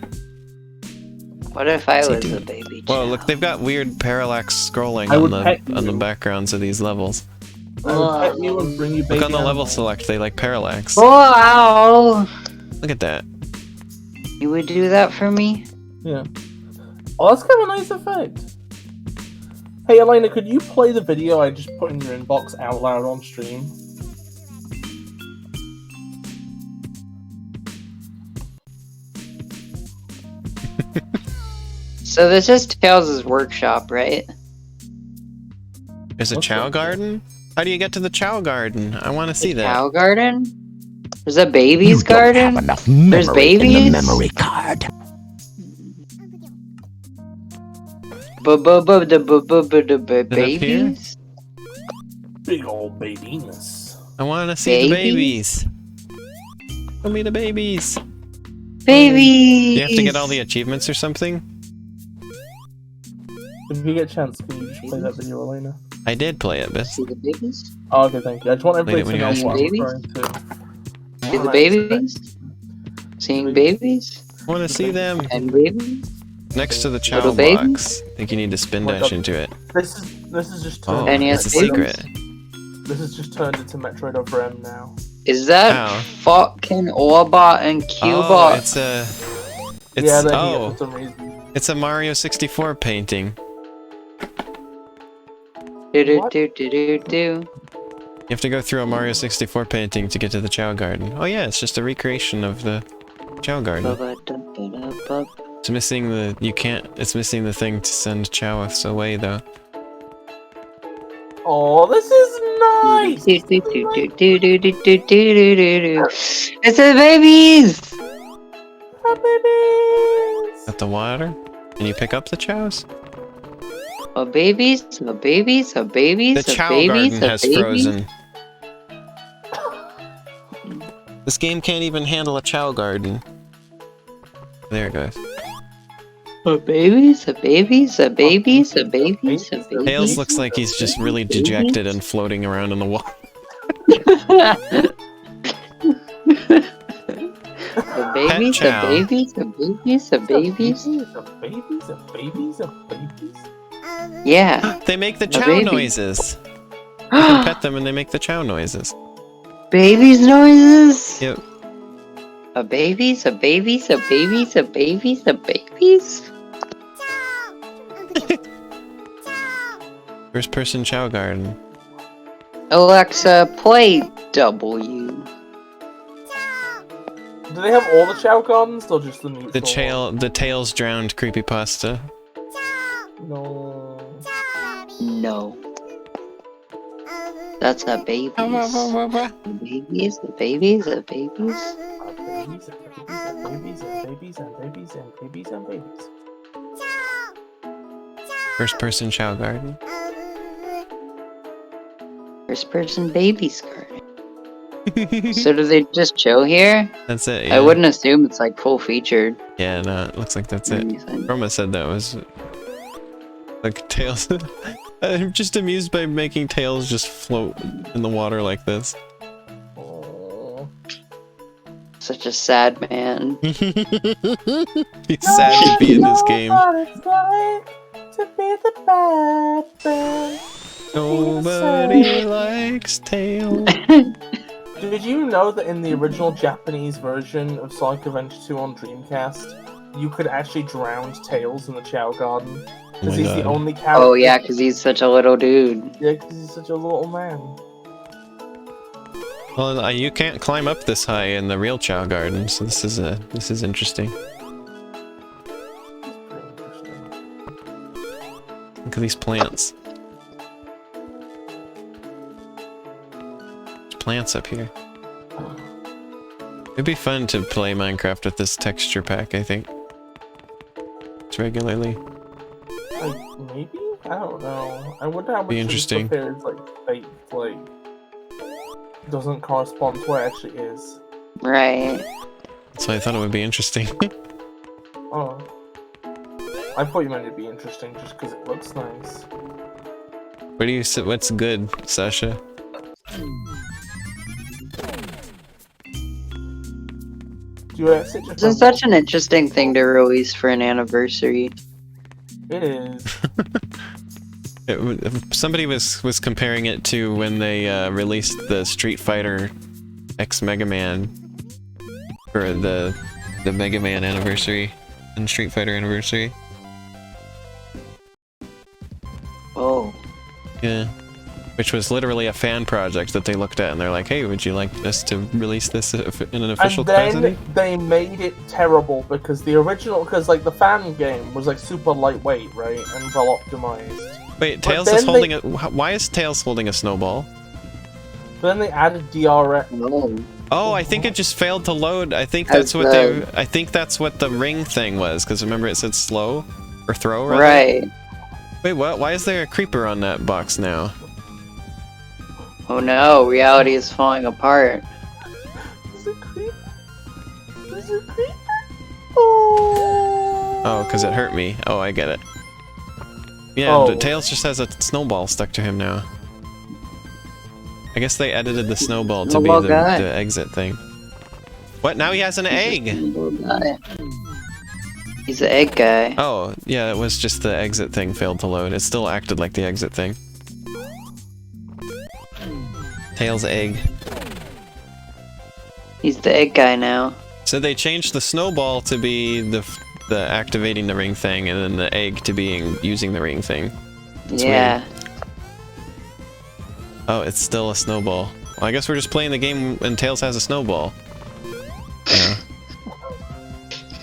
What if I What's he was a doing? baby? Whoa, chow? look, they've got weird parallax scrolling I would on pet the you. backgrounds of these levels. I would pet you and bring you baby Look on the level animals. select, they like parallax. Wow! Look at that. You would do that for me? Yeah. Oh, that's kind of a nice effect. Hey, Elena, could you play the video I just put in your inbox out loud on stream? So this is Tails' workshop, right? There's a What's chow that? garden? How do you get to the chow garden? I want to see that. Cow garden? There's a baby's garden? There's babies? in the memory card. Babies? Big old babiness. I want to see the Babies? babies. Show me the babies. Babies! Do you have to get all the achievements or something? If you get a chance, can you just play that video, Elena? I did play it, but See the babies? Oh, okay, thank you. I just want Played everybody it to when know you what I'm asked me. referring to. See the babies? Seeing babies? I want to see them. And babies? Next to the chow Little babies? box. I think you need to spin Oh my dash God. into it. This is just Oh, turned. And into it's a yes, Metroid. secret. This has just turned into Metroid over M now. Is that Ow. fucking Orbot and Oh, Cubot? it's a... Yeah, they're here oh, for some reason. it's a Mario 64 painting. Do do What? do do do do. You have to go through a Mario 64 painting to get to the chow garden. Oh yeah, it's just a recreation of the chow garden. It's missing the... It's missing the thing to send Chowiths away, though. Oh, this is nice! It's the babies! Babies! At the water? And you pick up the chows? A babies, a babies, a babies, The a chow babies, garden a has babies. frozen. This game can't even handle a chow garden. There it goes. A babies, a babies, a babies, a babies, a babies. Tails looks like he's just really dejected and floating around in the water. A babies, a chow. babies, a babies, a babies. Babies. Yeah. They make the chow baby. noises. You can pet them and they make the chow noises. Babies noises? Yep. A babies, a babies, a babies, a babies, a babies? First person chow garden. Alexa, play W. Do they have all the Chow Gardens or just the neutral? The Tails drowned creepypasta. No. No. That's a babies. A babies, a babies, a babies. Babies. First person chow garden. First person babies garden. So do they just chill here? That's it. Yeah. I wouldn't assume it's like full featured. Yeah, no, it looks like that's it. Anything. Roma said that was like Tails. I'm just amused by making Tails just float in the water like this. Oh. Such a sad man. He's sad to be in this game. Nobody likes Tails. Did you know that in the original Japanese version of Sonic Adventure 2 on Dreamcast, you could actually drown Tails in the Chow Garden? Oh Because my he's God. the only character. Oh yeah, because he's such a little dude. Yeah, because he's such a little man. Well, you can't climb up this high in the real Chow Garden, so this is interesting. It's pretty interesting. Look at these plants. There's plants up here. It'd be fun to play Minecraft with this texture pack, I think. It's regularly. Like, maybe? I don't know. I wonder how much Be of interesting. this is like fake, like doesn't correspond to what it actually is. Right. So I thought it would be interesting. Oh. I thought you meant it'd be interesting just because it looks nice. Where do you sit? What's good, Sasha? Do you sit This is such an interesting thing to release for an anniversary. It is. Somebody was comparing it to when they released the Street Fighter X Mega Man for the Mega Man anniversary and Street Fighter anniversary. Oh. Yeah. Which was literally a fan project that they looked at and they're like, hey, would you like us to release this in an official capacity? And then they made it terrible because the original, because like the fan game was like super lightweight, right, and well optimized. Wait, Tails is holding a. Why is Tails holding a snowball? Then they added DRX. No. Oh, I think it just failed to load. I think that's what they. I think that's what the ring thing was. Because remember, it said slow or throw, rather? Right. Wait, what? Why is there a creeper on that box now? Oh no, reality is falling apart. Is it creepy? Is it creepy? Oh. Oh, because it hurt me. Oh, I get it. Yeah, Oh. Tails just has a snowball stuck to him now. I guess they edited the snowball to be Snowball the guy. exit thing. What? Now he has an egg! He's the egg guy. Oh, yeah, it was just the exit thing failed to load. It still acted like the exit thing. Tails' egg. He's the egg guy now. So they changed the snowball to be the activating the ring thing, and then the egg to being using the ring thing. It's yeah. weird. Oh, it's still a snowball. Well, I guess we're just playing the game and Tails has a snowball. Yeah.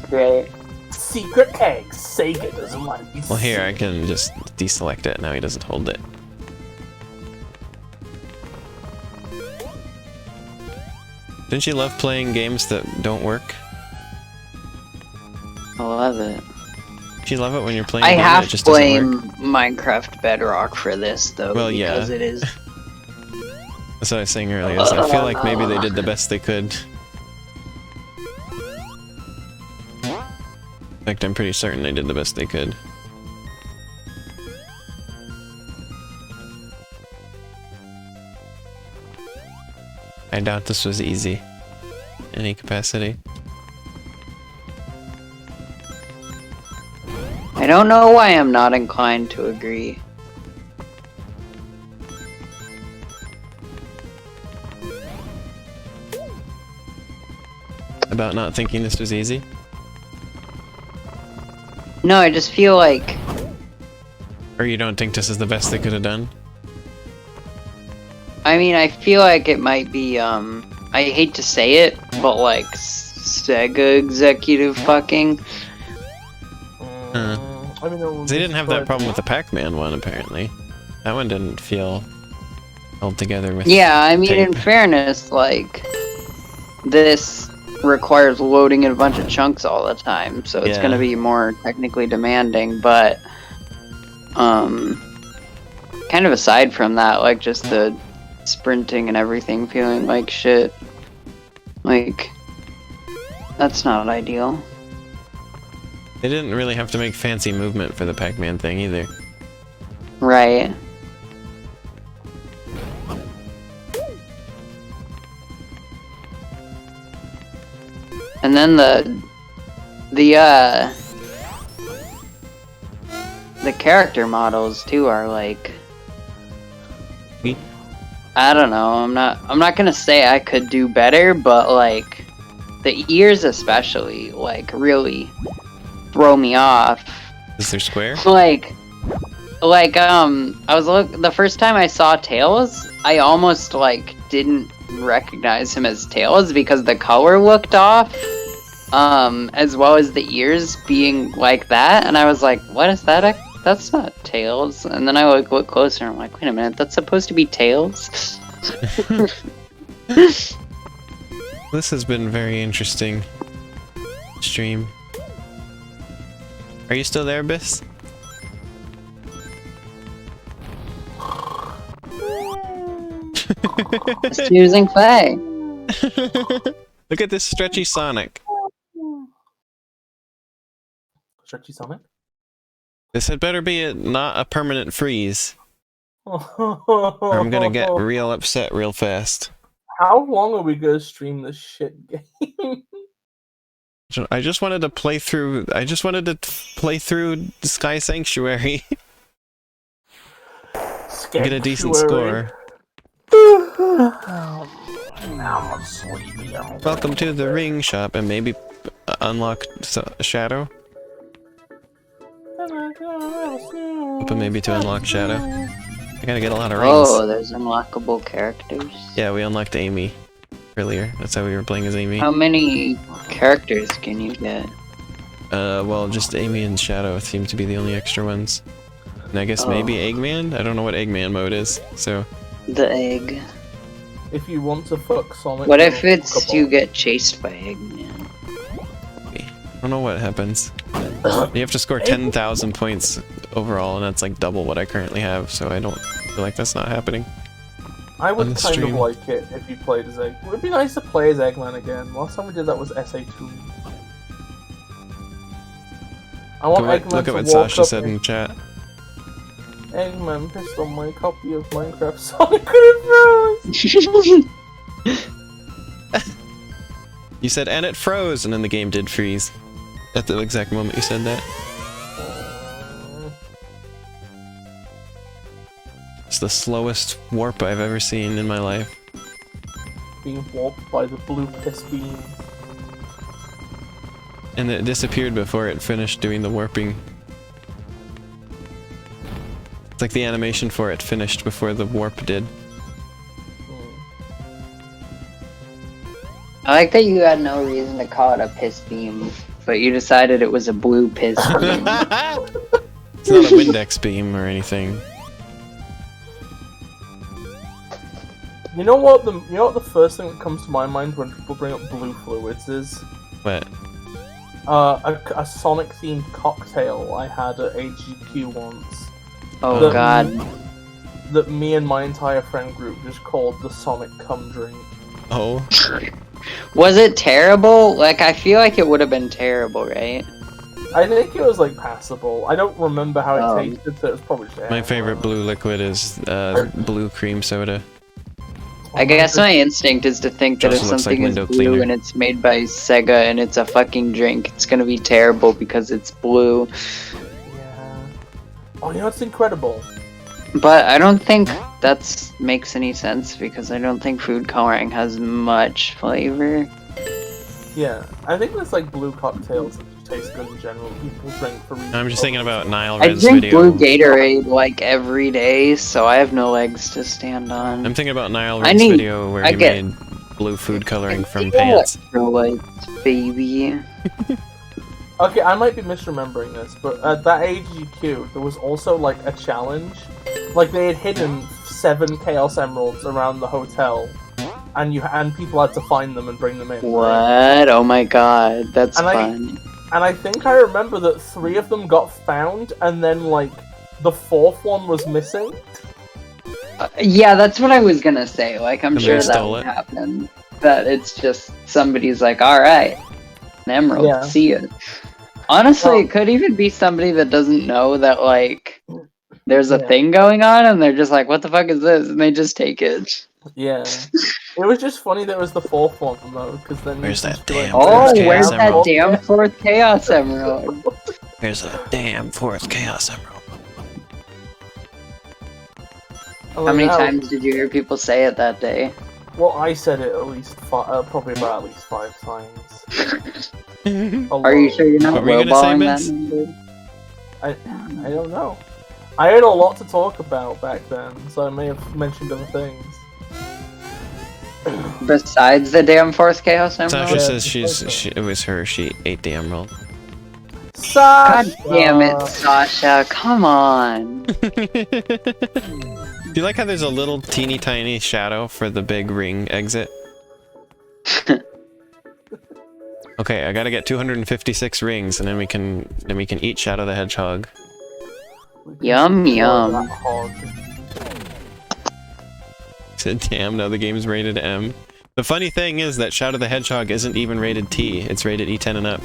Right. Secret egg. Sega doesn't want to be. Well, here, I can just deselect it. Now he doesn't hold it. Didn't you love playing games that don't work? I love it. Do you love it when you're playing a I game that have to just doesn't blame work? Minecraft Bedrock for this, though, Well, yeah. because it is. That's what I was saying earlier. Is I feel like maybe they did the best they could. In fact, I'm pretty certain they did the best they could. I doubt this was easy. Any capacity. I don't know why I'm not inclined to agree. About not thinking this was easy? No, I just feel like Or you don't think this is the best they could have done? I mean, I feel like it might be, I hate to say it, but like, Sega executive fucking. I mean, They didn't have that problem with the Pac-Man one, apparently. That one didn't feel held together with Yeah, I mean, tape. in fairness, like, this requires loading in a bunch of chunks all the time, so it's Yeah. gonna be more technically demanding, but, kind of aside from that, like, just the sprinting and everything feeling like shit, like, that's not ideal. They didn't really have to make fancy movement for the Pac-Man thing, either. Right. And then the character models too are like, I don't know, I'm not gonna say I could do better, but like the ears especially like really throw me off. Is there square? Like I was the first time I saw Tails, I almost like didn't recognize him as Tails because the color looked off, as well as the ears being like that, and I was like, what is that? That's not Tails. And then I like look closer and I'm like, wait a minute, that's supposed to be Tails? This has been very interesting stream. Are you still there, Bis? Just using Faye. Look at this stretchy Sonic. Stretchy Sonic? This had better be not a permanent freeze. Or I'm gonna get real upset real fast. How long are we gonna stream this shit game? I just wanted to play through. I just wanted to play through Sky Sanctuary. Get a decent score. Now I'm sleepy. Welcome to the ring shop, and maybe unlock Shadow. Open maybe to unlock Shadow. I gotta get a lot of rings. Oh, there's unlockable characters. Yeah, we unlocked Amy earlier. That's how we were playing as Amy. How many characters can you get? Well, just Amy and Shadow seem to be the only extra ones. And I guess maybe Eggman? I don't know what Eggman mode is, so... The egg. If you want to fuck Sonic... What if it's you get chased by Eggman? I don't know what happens. You have to score 10,000 points overall, and that's like double what I currently have, so I don't feel like that's not happening. I would on the kind stream. of like it if you played as Eggman. It would be nice to play as Eggman again. Last time we did that was SA2. I want Eggman Look at to what walk Sasha up said in and- the chat. Eggman pissed on my copy of Minecraft Sonic and it froze! You said, and it froze, and then the game did freeze. At the exact moment you said that. It's the slowest warp I've ever seen in my life. Being warped by the blue piss beam. And it disappeared before it finished doing the warping. It's like the animation for it finished before the warp did. I like that you had no reason to call it a piss beam, but you decided it was a blue piss beam. It's not a Windex beam or anything. You know what the first thing that comes to my mind when people bring up blue fluids is? What? A Sonic themed cocktail I had at AGQ once. Oh god. That me and my entire friend group just called the Sonic Cum Drink. Oh. Was it terrible? Like, I feel like it would have been terrible, right? I think it was like passable. I don't remember how it Oh. tasted, so it was probably just My favorite blue liquid is blue cream soda. I guess my instinct is to think that if Also looks like something is window blue cleaner. and it's made by Sega and it's a fucking drink, it's gonna be terrible because it's blue. Yeah. Oh, you know what's incredible? But I don't think that makes any sense because I don't think food coloring has much flavor. Yeah, I think there's like blue cocktails that just taste good in general. People drink for reasons. I'm just thinking about Nile I Red's drink video. blue Gatorade like every day, so I have no legs to stand on. I'm thinking about Nile I Red's need- video where I he get- made blue food coloring from pants. Electrolytes, baby. Okay, I might be misremembering this, but at that AGQ, there was also like a challenge. Like they had hidden 7 Chaos Emeralds around the hotel, and people had to find them and bring them in. right? What? Oh my god, that's And fun. And I think I remember that 3 of them got found, and then like the 4th one was missing. Yeah, that's what I was gonna say. Like, I'm And sure they that stole would it. happen. That it's just somebody's like, alright, an emerald, Yeah. see ya. Honestly, Well- it could even be somebody that doesn't know that, like, there's a Yeah. thing going on, and they're just like, what the fuck is this? And they just take it. Yeah. It was just funny that it was the 4th one though, because then Where's you that just be like, damn Oh, Chaos where's that Emerald. damn 4th Chaos Emerald? There's a damn 4th Chaos Emerald. I'm How many like, oh. times did you hear people say it that day? Well, I said it at least probably about at least 5 times. Are you sure you're not What were you gonna say, lowballing that Vince? number? I don't know. I had a lot to talk about back then, so I may have mentioned other things. Besides the damn 4th Chaos Emerald? Sasha Yeah, says just it was her. She ate the emerald. God Sasha! damn it, Sasha, come on. Do you like how there's a little teeny tiny shadow for the big ring exit? Okay, I gotta get 256 rings, and then we can eat Shadow the Hedgehog. Yum, yum. That hog. Said, damn, now the game's rated M. The funny thing is that Shadow the Hedgehog isn't even rated T. It's rated E10 and up.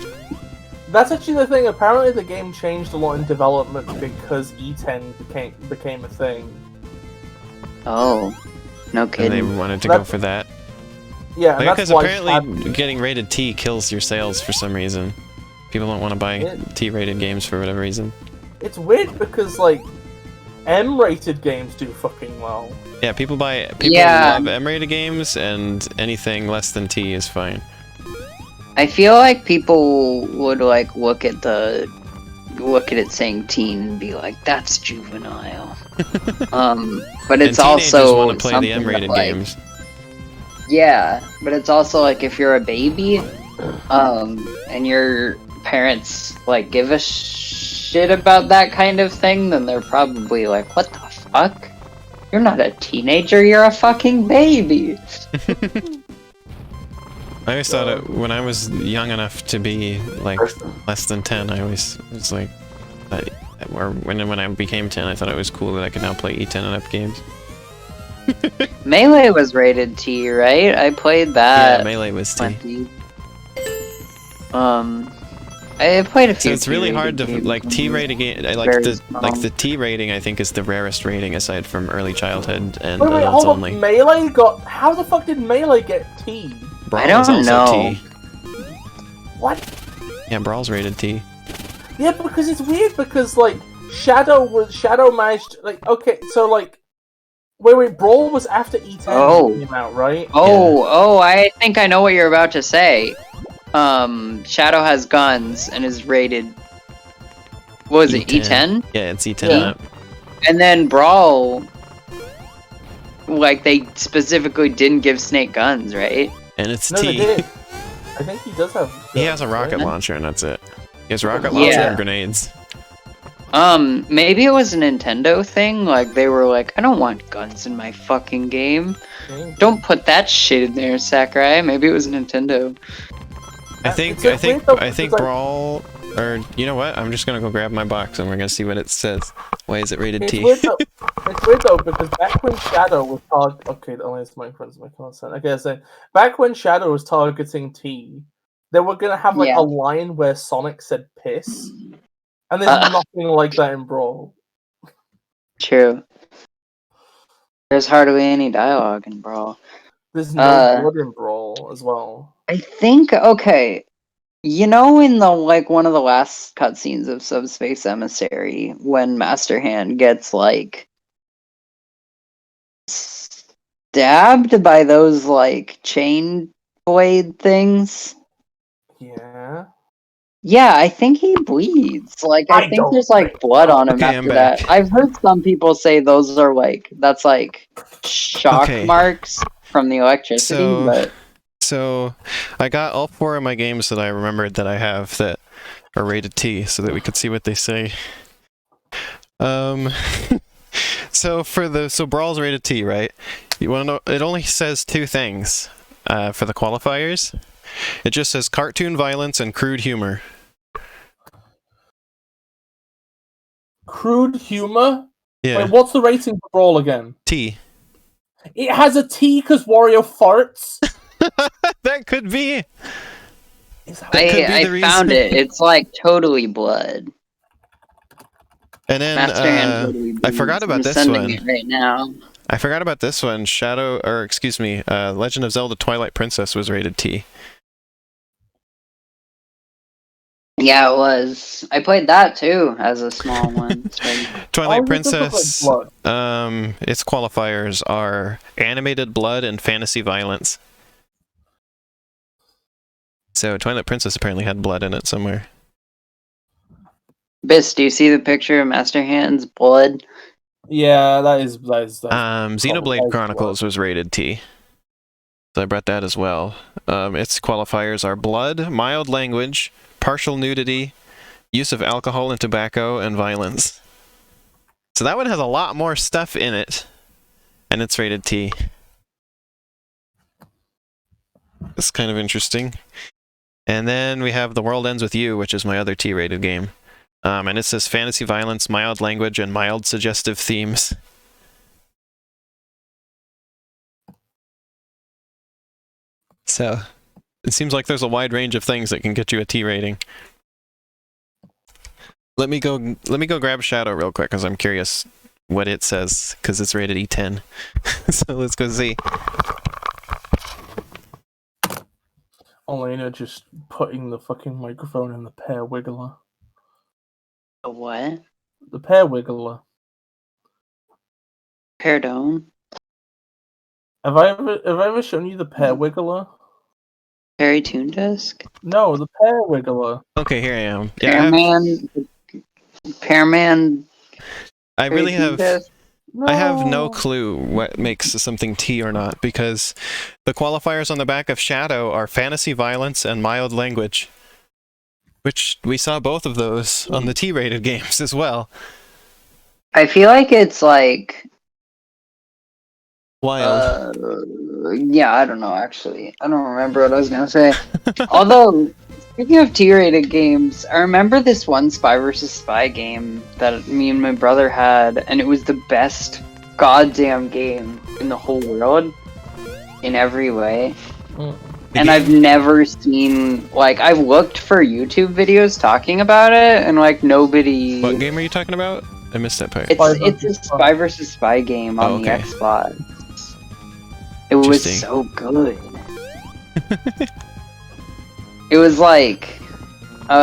That's actually the thing. Apparently, the game changed a lot in development because E10 became a thing. Oh, no And kidding. they wanted to go for that. Yeah, and that's Because why apparently getting rated T kills your sales for some reason. People don't want to buy T-rated games for whatever reason. It's weird because like M-rated games do fucking well. Yeah, people Yeah. love M-rated games, and anything less than T is fine. I feel like people would like look at it saying teen and be like, "That's juvenile." But it's and teenagers also want to play the something M-rated that, like, games. Yeah, but it's also like if you're a baby, and your parents like give a shit about that kind of thing, then they're probably like, "What the fuck? You're not a teenager, you're a fucking baby." I always thought it, when I was young enough to be like less than 10, I always was like, or when I became 10, I thought it was cool that I could now play E10 and up games. Melee was rated T, right? I played that. Yeah, Melee was T. plenty. I played a few. So it's really hard to T-rated like games. T-rated game. Very The T rating I think is the rarest rating aside from early childhood and Wait, adults hold only. on. Melee got. How the fuck did Melee get T? Brawl I don't is also know. T. What? Yeah, Brawl's rated T. Yeah, because it's weird because like Shadow managed like okay, so like wait, Brawl was after E10 Oh. came out, right? Oh, I think I know what you're about to say. Shadow has guns and is rated. What was it, E10? Yeah, it's E10 Yeah. and up. And then Brawl, like they specifically didn't give Snake guns, right? And it's No, they T. did. I think he does have. He has a rocket right? launcher and that's it. He has a rocket launcher Yeah. and grenades. Maybe it was a Nintendo thing. Like they were like, I don't want guns in my fucking game. Okay. Don't put that shit in there, Sakurai. Maybe it was Nintendo. I think it's like weird though, I think because, like- Brawl, or you know what? I'm just gonna go grab my box and we're gonna see what it says. Why is it rated It's T? weird though. It's weird though because back when Shadow was okay, only it's my friends make consent. Okay, so back when Shadow was targeting T, they were gonna have like Yeah. a line where Sonic said "piss," and there's nothing like that in Brawl. True. There's hardly any dialogue in Brawl. There's no blood in Brawl as well. I think okay. You know, in the like one of the last cutscenes of Subspace Emissary, when Master Hand gets like stabbed by those like chain blade things. Yeah. Yeah, I think he bleeds. Like I I think don't there's like think blood on him Okay, I'm after back. that. I've heard some people say those are like that's like shock Okay. marks from the electricity, So- but So, I got all 4 of my games that I remembered that I have that are rated T, so that we could see what they say. So Brawl's rated T, right? You want to know? It only says 2 things for the qualifiers. It just says cartoon violence and crude humor. Crude humor. Yeah, Wait, what's the rating for Brawl again? T. It has a T because Wario farts. That could be. Is that That could be I the found reason. it. It's like totally blood. And then Master Hand totally I forgot bleeds. about I'm this sending one. it right now. I forgot about this one. Legend of Zelda Twilight Princess was rated T. Yeah, it was. I played that too as a small one. So. Twilight Oh, it does look like Princess, blood. its qualifiers are animated blood and fantasy violence. So Twilight Princess apparently had blood in it somewhere. Bis, do you see the picture of Master Hand's blood? Yeah, that is Xenoblade has Chronicles was rated T. So I brought that as well. Its qualifiers are blood, mild language, partial nudity, use of alcohol and tobacco, and violence. So that one has a lot more stuff in it, and it's rated T. It's kind of interesting. And then we have The World Ends With You, which is my other T-rated game. And it says fantasy violence, mild language, and mild suggestive themes. So it seems like there's a wide range of things that can get you a T rating. Let me go grab Shadow real quick because I'm curious what it says because it's rated E10. So let's go see. Elena just putting the fucking microphone in the pear wiggler. A what? The pear wiggler. Pardon? Have I ever shown you the pear wiggler? Fairy Toon Disc? No, the pear wiggler. Okay, here I am. Yeah, Pearman. I really have. No. I have no clue what makes something T or not, because the qualifiers on the back of Shadow are fantasy violence and mild language. Which we saw both of those on the T-rated games as well. I feel like it's like... Wild. Yeah, I don't know, actually. I don't remember what I was gonna say. Although, speaking of T-rated games, I remember this one Spy vs. Spy game that me and my brother had, and it was the best goddamn game in the whole world, in every way. And I've never seen, like, I've looked for YouTube videos talking about it, and, like, nobody... What game are you talking about? I missed that part. It's a Spy vs. Spy game on the Xbox. It was so good. It was like up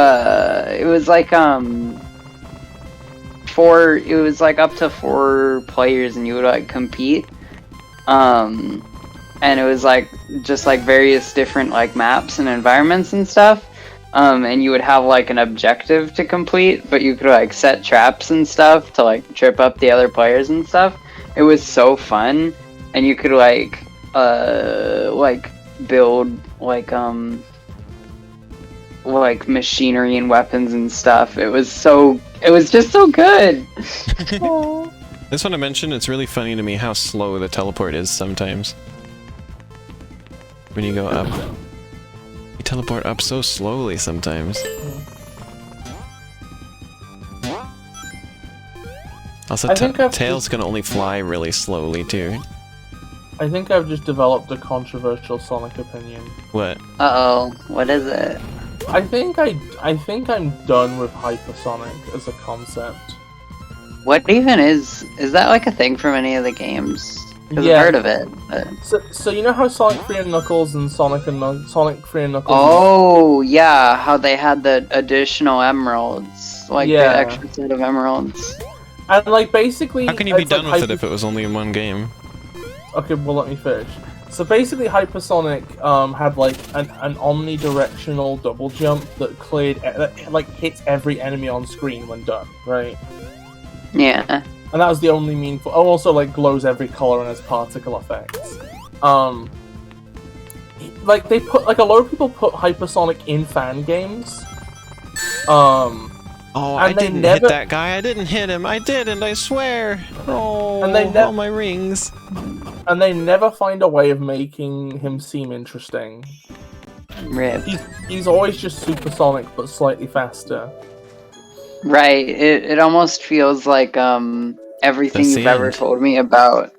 to 4 players and you would like compete. And it was like just like various different like maps and environments and stuff. And you would have like an objective to complete, but you could like set traps and stuff to like trip up the other players and stuff. It was so fun, and you could like build like machinery and weapons and stuff. It was just so good. I just want to mention, it's really funny to me how slow the teleport is sometimes. When you go up. You teleport up so slowly sometimes. Also, Tails can only fly really slowly too. I think I've just developed a controversial Sonic opinion. What? Uh-oh, what is it? I think I'm done with hypersonic as a concept. What even is that like a thing from any of the games? Because Yeah. I've heard of it. But... So you know how Sonic 3 and Knuckles and Sonic 3 and Knuckles... Oh, yeah, how they had the additional emeralds. Like Yeah. the extra set of emeralds. And like basically... How can you be it's done like with it if it was only in one game? Okay, well let me finish. So basically Hypersonic had like an omnidirectional double jump that cleared, that like hits every enemy on screen when done, right? Yeah. And that was the only meaningful... Oh, also like glows every color and has particle effects. Like they put, like a lot of people put Hypersonic in fan games. Oh, I didn't hit that guy. I didn't hit him. I didn't, I swear. Oh, all my rings. And they never find a way of making him seem interesting. Rip. He's always just supersonic, but slightly faster. Right. It almost feels like everything you've ever told me about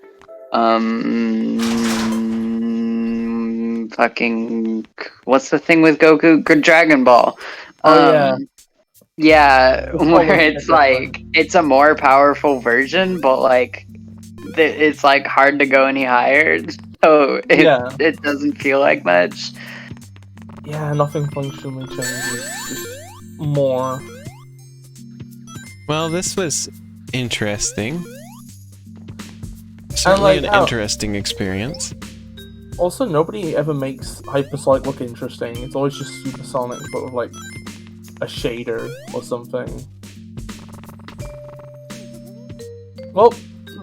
fucking what's the thing with Goku? Good Dragon Ball. Oh yeah. Yeah, where it's like it's a more powerful version, but like it's like hard to go any higher, so it doesn't feel like much. Yeah, nothing functionally changes, just more. Well, this was interesting. Certainly an interesting experience. Also, nobody ever makes Hypersonic look interesting. It's always just supersonic, but with like a shader or something. Well,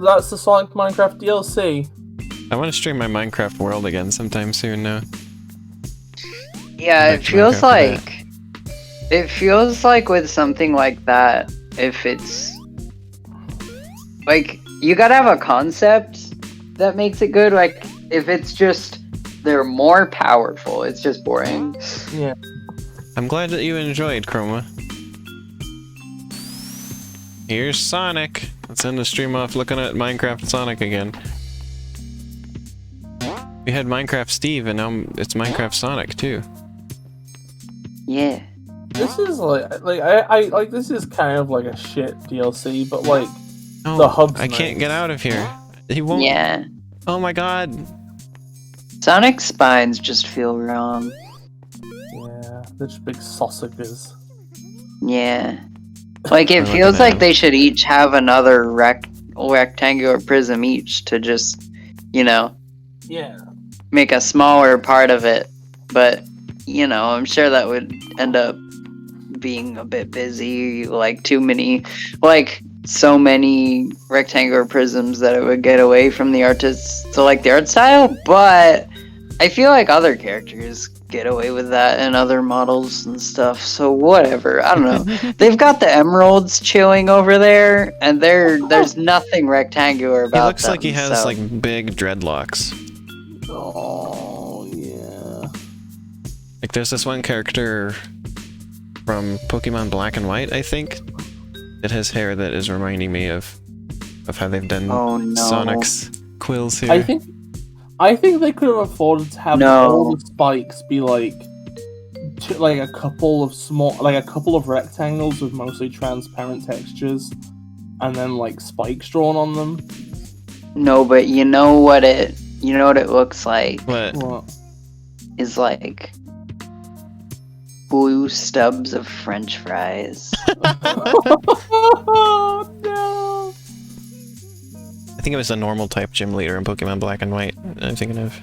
that's the Sonic Minecraft DLC. I want to stream my Minecraft world again sometime soon now. Yeah, it feels like with something like that, if it's like you gotta have a concept that makes it good. Like if it's just they're more powerful, it's just boring. Yeah. I'm glad that you enjoyed, Chroma. Here's Sonic. Let's end the stream off looking at Minecraft Sonic again. We had Minecraft Steve, and now it's Minecraft Sonic too. Yeah. This is I like this is kind of like a shit DLC, but like No, the hub's I can't nice. get out of here. He won't. Yeah. Oh my god. Sonic spines just feel wrong. Yeah, they're just big sausages. Yeah. Like, it I'm feels looking at like him. they should each have another rectangular prism each to just, you know, Yeah. make a smaller part of it. But, you know, I'm sure that would end up being a bit busy, like too many, like so many rectangular prisms that it would get away from the artists to like the art style. But I feel like other characters get away with that in other models and stuff, so whatever. I don't know. They've got the emeralds chilling over there, and there's nothing rectangular about He looks them, like he has so- like big dreadlocks. Oh yeah. Like there's this one character from Pokemon Black and White, I think, that has hair that is reminding me of how they've done Oh, no. Sonic's quills here. I think they could have afforded to have No. all the spikes be like a couple of rectangles with mostly transparent textures, and then like spikes drawn on them. No, but you know what it looks like What? What? is like blue stubs of French fries. Oh no! I think it was a normal type gym leader in Pokemon Black and White. I'm thinking of.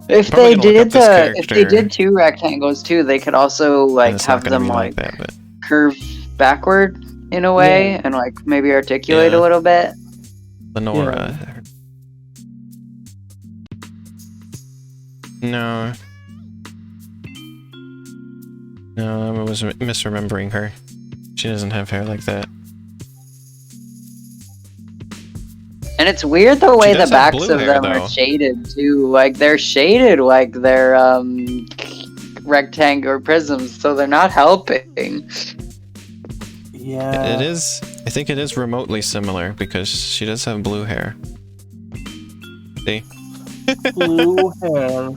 If Probably they gonna look up did this if they character. did two rectangles too, they could also And like it's not have gonna them be like that, but curve backward in a way Yeah. and like maybe articulate Yeah. a little bit. Lenora. No. No, I was misremembering her. She doesn't have hair like that. And it's weird the way the does have backs blue of hair, them though. are shaded too. Like they're shaded like they're rectangular prisms, so they're not helping. Yeah. It is. I think it is remotely similar because she does have blue hair. See? Blue hair.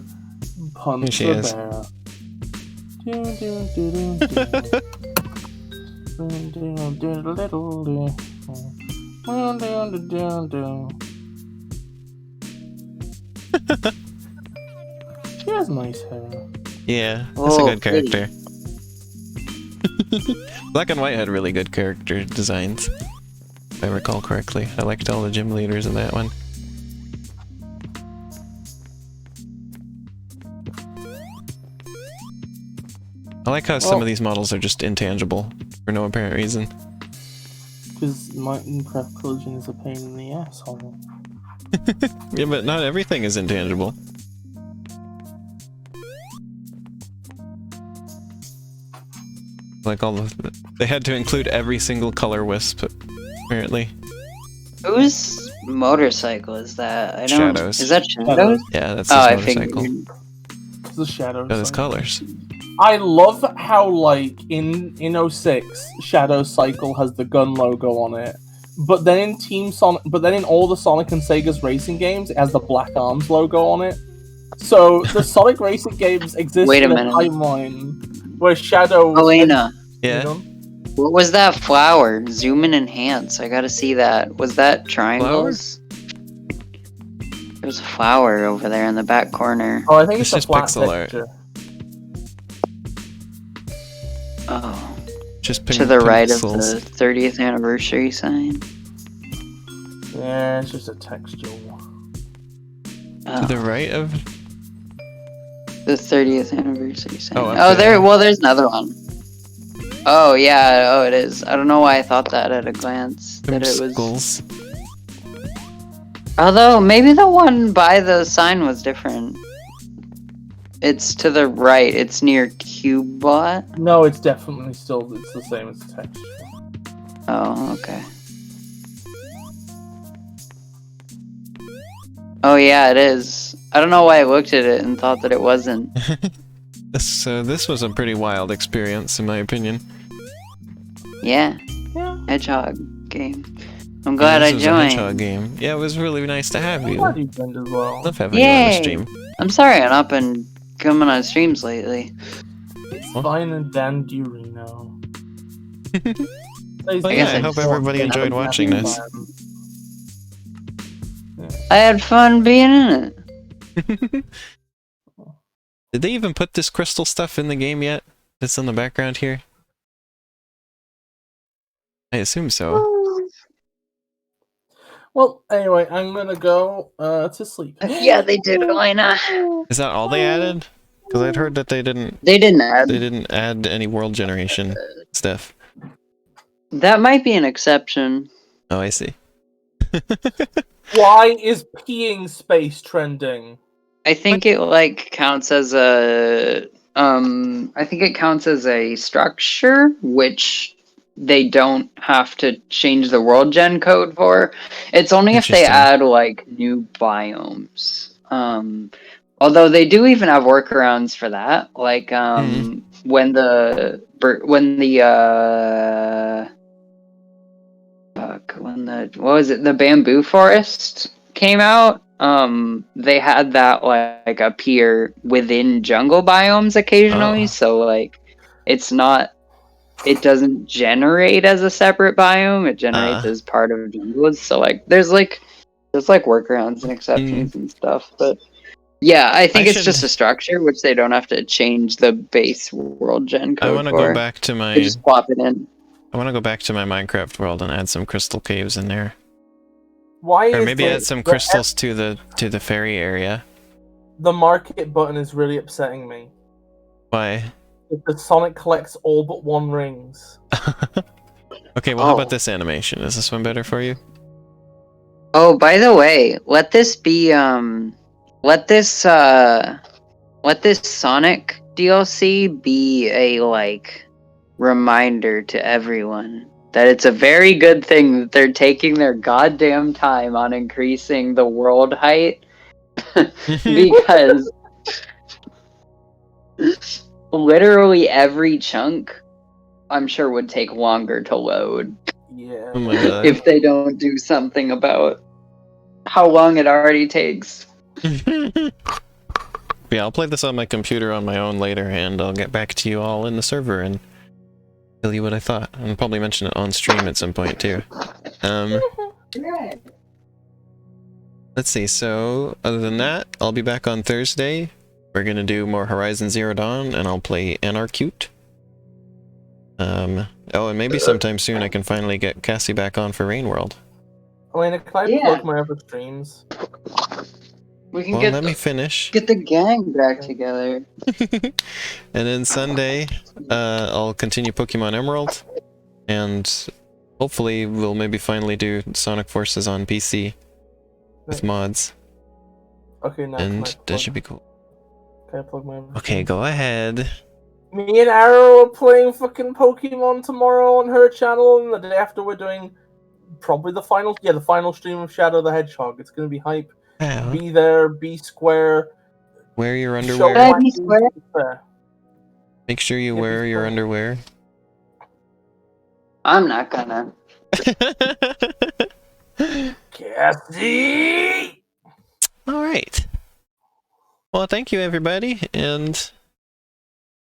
Punch Here she the is. bear. Do, do, do, do, do. Do, do, do, do, do, do. Do, do, do, do. She has nice hair. Yeah, that's a Oh, good pretty. character. Black and White had really good character designs, if I recall correctly. I liked all the gym leaders in that one. I like how some Well- of these models are just intangible for no apparent reason. Because Minecraft Collision is a pain in the asshole. Yeah, but not everything is intangible. Like all the... They had to include every single color wisp, apparently. Whose motorcycle is that? I don't. Shadows. Is that Shadows? Yeah, that's Oh, his I motorcycle. figured. It's the shadow. Got his cycle. colors. I love how, like, in 06, Shadow Cycle has the gun logo on it. But then in all the Sonic and Sega's racing games, it has the Black Arms logo on it. So the Sonic racing games exist Wait a in a minute. timeline where Shadow. Elena, Yeah. what was that flower? Zoom and enhance. I gotta see that. Was that triangles? There's a flower over there in the back corner. Oh, I think It's it's, a just flat pixel art. texture. Oh, Just to the right of pixels. the 30th anniversary sign. Yeah, it's just a texture. Oh, To the right of... the 30th anniversary sign. Oh, up Oh, there. there. Well, there's another one. Oh yeah. Oh, it is. I don't know why I thought that at a glance. That it was. Skulls. Although maybe the one by the sign was different. It's to the right. It's near Cubebot. No, it's definitely still it's the same as texture. Oh, okay. Oh yeah, it is. I don't know why I looked at it and thought that it wasn't. So this was a pretty wild experience, in my opinion. Yeah, Yeah. Hedgehog game. I'm glad I this was a Hedgehog joined. game. Yeah, it was really nice to have I'm you. glad you joined as well. Love having you on the Yay! stream. I'm sorry I'm up and coming on streams lately. It's Well. fine and dandy, Reno. Well, I yeah, guess I I hope just everybody wanted to enjoyed have watching fun. this. I had fun being in it. Did they even put this crystal stuff in the game yet? That's in the background here? I assume so. Well, anyway, I'm gonna go to sleep. Yeah, they did. Why not? Is that all they added? Because I'd heard that they didn't They didn't add. add any world generation stuff. That might be an exception. Oh, I see. Why is peeing space trending? I think it like counts as a I think it counts as a structure which they don't have to change the world gen code for. It's only if they Interesting. add like new biomes. Although they do even have workarounds for that. Like when the what was it, the bamboo forest came out, they had that like appear within jungle biomes occasionally. Oh. So like it doesn't generate as a separate biome, it generates as part of jungles. So like there's workarounds and exceptions and stuff. But yeah, I think it's just a structure which they don't have to change the base world gen code. I want to go back to my. They just plop it in. I want to go back to my Minecraft world and add some crystal caves in there. Why Or is maybe add some crystals to the fairy area. the market button is really upsetting me. Why? If the Sonic collects all but one rings. Okay, well, how about this animation? Is this one better for you? Oh, by the way, let this Sonic DLC be a like reminder to everyone that it's a very good thing that they're taking their goddamn time on increasing the world height because literally every chunk I'm sure would take longer to load. Yeah. Oh my god. If they don't do something about how long it already takes. Yeah, I'll play this on my computer on my own later, and I'll get back to you all in the server and tell you what I thought. I'll probably mention it on stream at some point too. Let's see, so other than that, I'll be back on Thursday. We're gonna do more Horizon Zero Dawn, and I'll play Anarcute. Oh, and maybe sometime soon I can finally get Cassie back on for Rain World. I mean, can I plug my other streams? We can Well, let me finish. Get the gang back together. And then Sunday, I'll continue Pokemon Emerald, and hopefully we'll maybe finally do Sonic Forces on PC with mods. Okay, now and that should be cool. Can I plug my other Okay, go ahead. Me and Arrow are playing fucking Pokemon tomorrow on her channel, and the day after we're doing probably the final stream of Shadow the Hedgehog. It's gonna be hype. Wow. Be there, be square. Wear your underwear. Make sure you wear your underwear. I'm not gonna. Cassie! Alright. Well, thank you everybody, and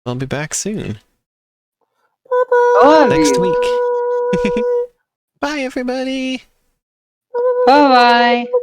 I'll be back soon. Next week. Bye everybody! Bye bye!